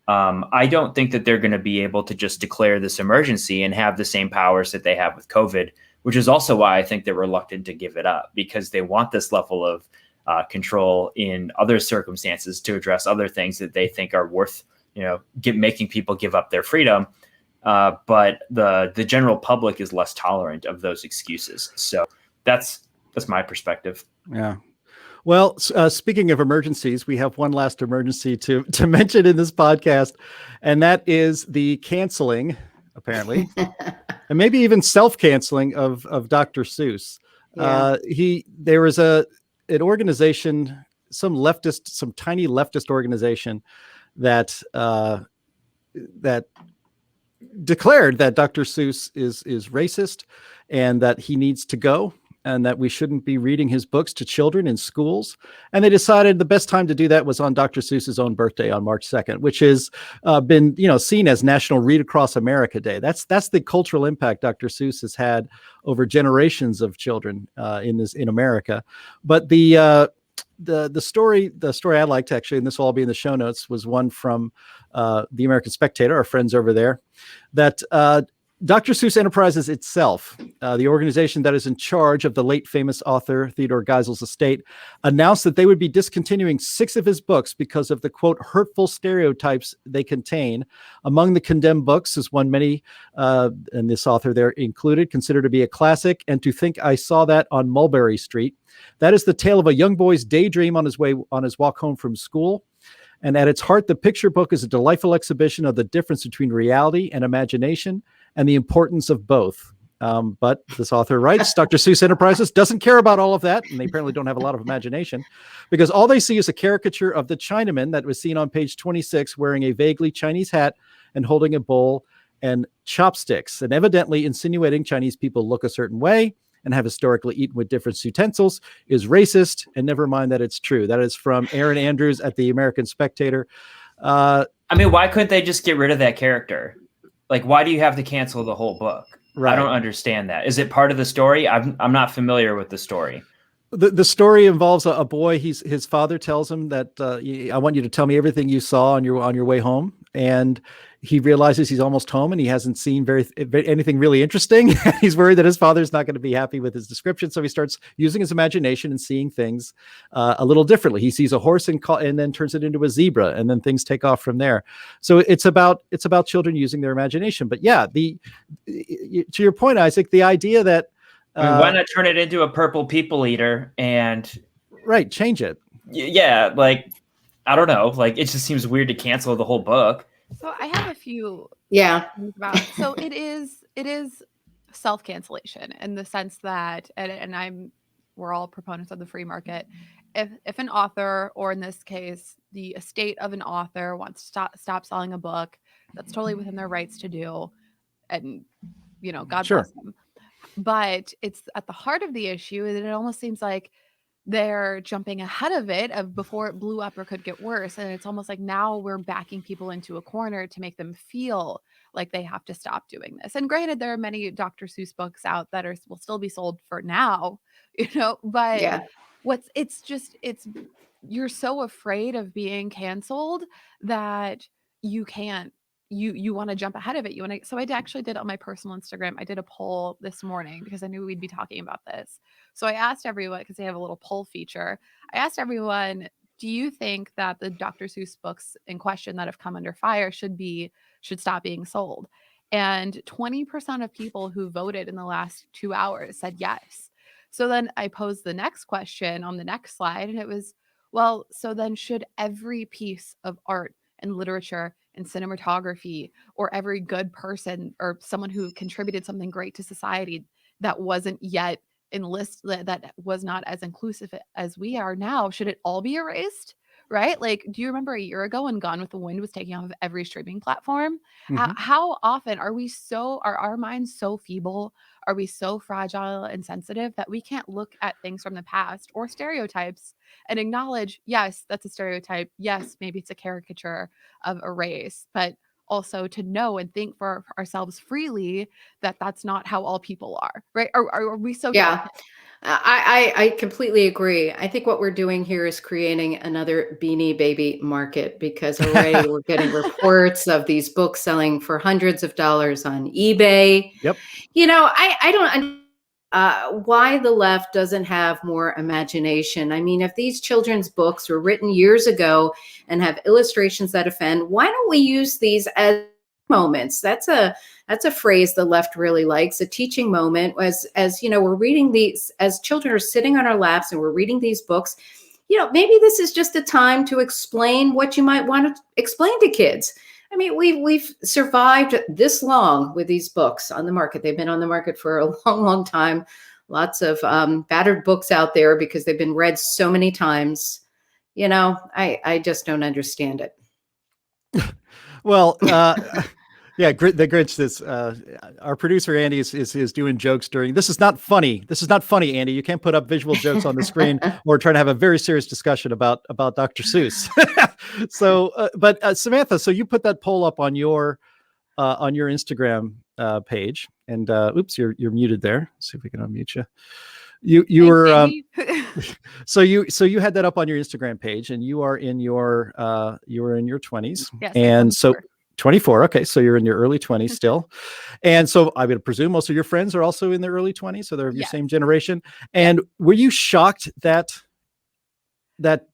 I don't think that they're going to be able to just declare this emergency and have the same powers that they have with COVID, which is also why I think they're reluctant to give it up, because they want this level of control in other circumstances to address other things that they think are worth, making people give up their freedom. But the general public is less tolerant of those excuses. So that's my perspective. Yeah. Well, speaking of emergencies, we have one last emergency to mention in this podcast, and that is the canceling, apparently, and maybe even self-canceling of Dr. Seuss. Yeah. There was an organization, some tiny leftist organization that declared that Dr. Seuss is racist and that he needs to go, and that we shouldn't be reading his books to children in schools. And they decided the best time to do that was on Dr. Seuss's own birthday on March 2nd, which has been, seen as National Read Across America Day. That's the cultural impact Dr. Seuss has had over generations of children in America. But the story I liked, actually, and this will all be in the show notes, was one from the American Spectator, our friends over there, that Dr. Seuss Enterprises itself, the organization that is in charge of the late famous author Theodore Geisel's estate, announced that they would be discontinuing 6 of his books because of the, quote, hurtful stereotypes they contain. Among the condemned books is one many, and this author there included, considered to be a classic, And to Think I Saw That on Mulberry Street. That is the tale of a young boy's daydream on his walk home from school. And at its heart, the picture book is a delightful exhibition of the difference between reality and imagination, and the importance of both. But this author writes, Dr. Seuss Enterprises doesn't care about all of that, and they apparently don't have a lot of imagination, because all they see is a caricature of the Chinaman that was seen on page 26 wearing a vaguely Chinese hat and holding a bowl and chopsticks, and evidently insinuating Chinese people look a certain way and have historically eaten with different utensils is racist, and never mind that it's true. That is from Aaron Andrews at the American Spectator. I mean, why couldn't they just get rid of that character? Like, why do you have to cancel the whole book? Right. I don't understand that. Is it part of the story? I'm not familiar with the story. The story involves a boy. His father tells him that I want you to tell me everything you saw on your way home, and he realizes he's almost home and he hasn't seen anything really interesting. He's worried that his father's not going to be happy with his description, so he starts using his imagination and seeing things a little differently. He sees a horse and then turns it into a zebra, and then things take off from there. So it's about children using their imagination. But yeah, to your point, Isaac, the idea that I mean, why not turn it into a purple people eater and change it? Yeah, like I don't know, like it just seems weird to cancel the whole book. So I have a few. Yeah. So it is self-cancellation in the sense that, and we're all proponents of the free market. If an author, or in this case, the estate of an author, wants to stop selling a book, that's totally within their rights to do, and God bless them. But it's at the heart of the issue, and it almost seems like they're jumping ahead of it before it blew up or could get worse. And it's almost like now we're backing people into a corner to make them feel like they have to stop doing this. And granted, there are many Dr. Seuss books out that will still be sold for now, but yeah. You're so afraid of being canceled that you can't, you want to jump ahead of it. So I actually did on my personal Instagram, I did a poll this morning because I knew we'd be talking about this. So I asked everyone, because they have a little poll feature. I asked everyone, do you think that the Dr. Seuss books in question that have come under fire should stop being sold? And 20% of people who voted in the last 2 hours said yes. So then I posed the next question on the next slide, and it was, well, so then should every piece of art and literature and cinematography, or every good person or someone who contributed something great to society that wasn't yet that was not as inclusive as we are now, should it all be erased? Right? Like, do you remember a year ago when Gone with the Wind was taking off of every streaming platform? Mm-hmm. How often are our minds so feeble? Are we so fragile and sensitive that we can't look at things from the past or stereotypes and acknowledge, yes, that's a stereotype. Yes, maybe it's a caricature of a race, but also to know and think for ourselves freely that that's not how all people are, right? Are we so? Yeah, I completely agree. I think what we're doing here is creating another Beanie Baby market, because already we're getting reports of these books selling for hundreds of dollars on eBay. Yep. I don't understand why the left doesn't have more imagination. I mean, if these children's books were written years ago and have illustrations that offend, why don't we use these as moments? That's a phrase the left really likes, a teaching moment. As we're reading these, as children are sitting on our laps and we're reading these books, maybe this is just a time to explain what you might want to explain to kids. I mean, we've survived this long with these books on the market. They've been on the market for a long, long time. Lots of battered books out there because they've been read so many times. I just don't understand it. Well, yeah, the Grinch. This our producer Andy is doing jokes during. This is not funny. This is not funny, Andy. You can't put up visual jokes on the screen or try to have a very serious discussion about Dr. Seuss. So, but Samantha, so you put that poll up on your Instagram page, and oops, you're muted there. Let's see if we can unmute you. You were so you had that up on your Instagram page, and you were in your 20s, yes, and so 24. Okay, so you're in your early 20s still, and so I would presume most of your friends are also in their early 20s, so they're of your same generation. And were you shocked that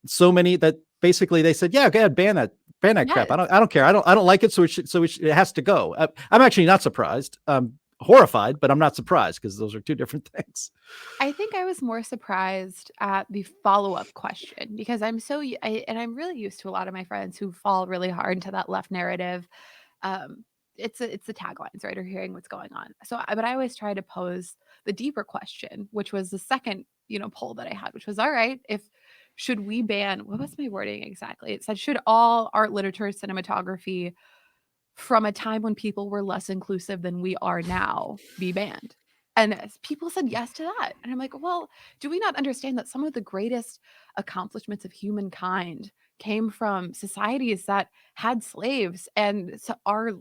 so many, that basically they said, yeah, go ahead, ban that crap. I don't care. I don't like it, so it has to go. I'm actually not surprised. Horrified, but I'm not surprised, because those are two different things. I think I was more surprised at the follow-up question, because I'm really used to a lot of my friends who fall really hard into that left narrative. it's the taglines, right? Or hearing what's going on. But I always try to pose the deeper question, which was the second, poll that I had, which was, all right, should we ban, what was my wording exactly? It said, should all art, literature, cinematography from a time when people were less inclusive than we are now be banned? And people said yes to that. And I'm like, well, do we not understand that some of the greatest accomplishments of humankind came from societies that had slaves, and so our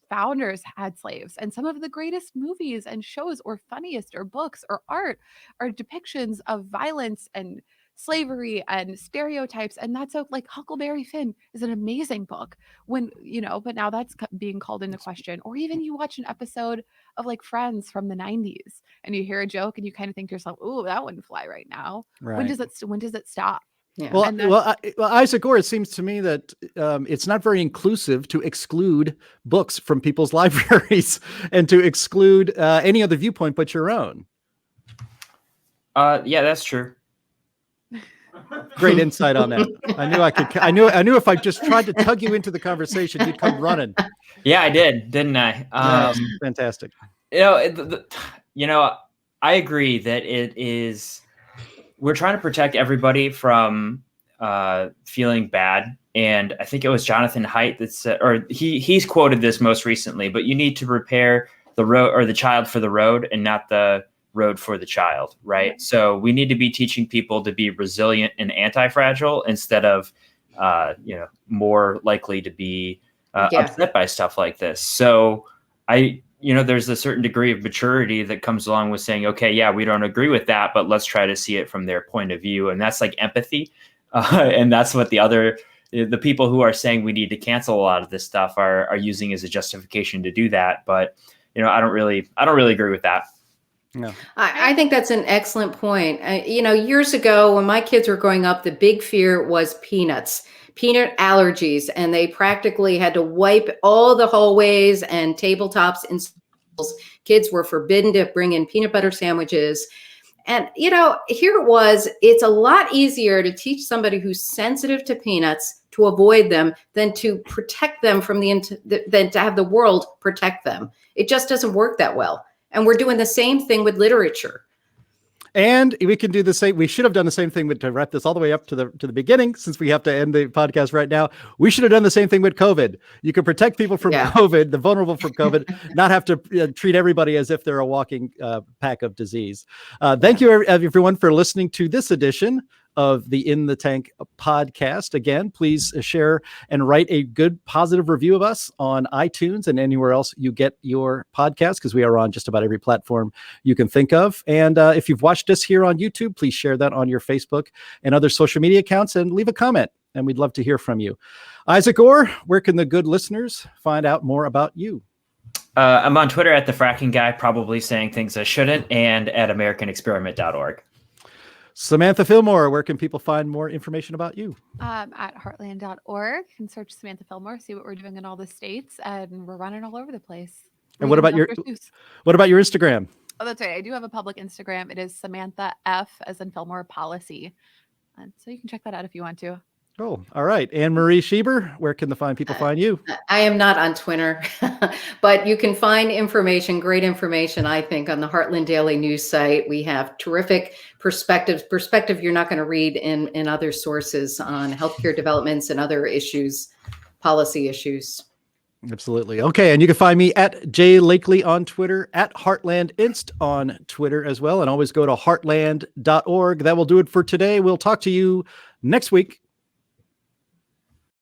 founders had slaves, and some of the greatest movies and shows or funniest or books or art are depictions of violence and slavery and stereotypes. And that's like Huckleberry Finn is an amazing book but now that's being called into question. Or even you watch an episode of like Friends from the 90s and you hear a joke and you kind of think to yourself, oh, that wouldn't fly right now. Right. When does it stop? Yeah. Well, Isaac Orr, it seems to me that it's not very inclusive to exclude books from people's libraries and to exclude any other viewpoint but your own. Yeah, that's true. Great insight on that. I knew if I just tried to tug you into the conversation, you'd come running. Yeah, I did, didn't I? Fantastic. I agree that it is. We're trying to protect everybody from feeling bad, and I think it was Jonathan Haidt that said, or he's quoted this most recently. But you need to prepare the road or the child for the road, and not the road for the child, right? So we need to be teaching people to be resilient and anti-fragile instead of, more likely to be upset by stuff like this. So there's a certain degree of maturity that comes along with saying, okay, yeah, we don't agree with that, but let's try to see it from their point of view. And that's like empathy. And that's what the people who are saying we need to cancel a lot of this stuff are using as a justification to do that. But, I don't really agree with that. No. I think that's an excellent point. Years ago when my kids were growing up, the big fear was peanut allergies, and they practically had to wipe all the hallways and tabletops in schools. Kids were forbidden to bring in peanut butter sandwiches. And, here it was, it's a lot easier to teach somebody who's sensitive to peanuts to avoid them than to protect them from than to have the world protect them. It just doesn't work that well. And we're doing the same thing with literature. And we can do the same. We should have done the same thing, but to wrap this all the way up to the beginning, since we have to end the podcast right now, we should have done the same thing with COVID. You can protect people from COVID, the vulnerable from COVID, not have to treat everybody as if they're a walking pack of disease. Thank you, everyone, for listening to this edition of the In the Tank podcast. Again, please share and write a good positive review of us on iTunes and anywhere else you get your podcast, because we are on just about every platform you can think of. And if you've watched us here on YouTube, please share that on your Facebook and other social media accounts and leave a comment, and we'd love to hear from you. Isaac Orr, where can the good listeners find out more about you? I'm on Twitter at the Fracking Guy, probably saying things I shouldn't, and at AmericanExperiment.org. Samantha Fillmore, where can people find more information about you? At heartland.org. You can search Samantha Fillmore, see what we're doing in all the states, and we're running all over the place. And what about your Instagram? Oh, that's right. I do have a public Instagram. It is Samantha F as in Fillmore Policy. And so you can check that out if you want to. Oh, all right. AnneMarie Schieber, where can the people find you? I am not on Twitter, but you can find great information, I think, on the Heartland Daily News site. We have terrific perspective you're not going to read in other sources on healthcare developments and other issues, policy issues. Absolutely. Okay. And you can find me at Jay Lakely on Twitter, at Heartland Inst on Twitter as well. And always go to heartland.org. That will do it for today. We'll talk to you next week.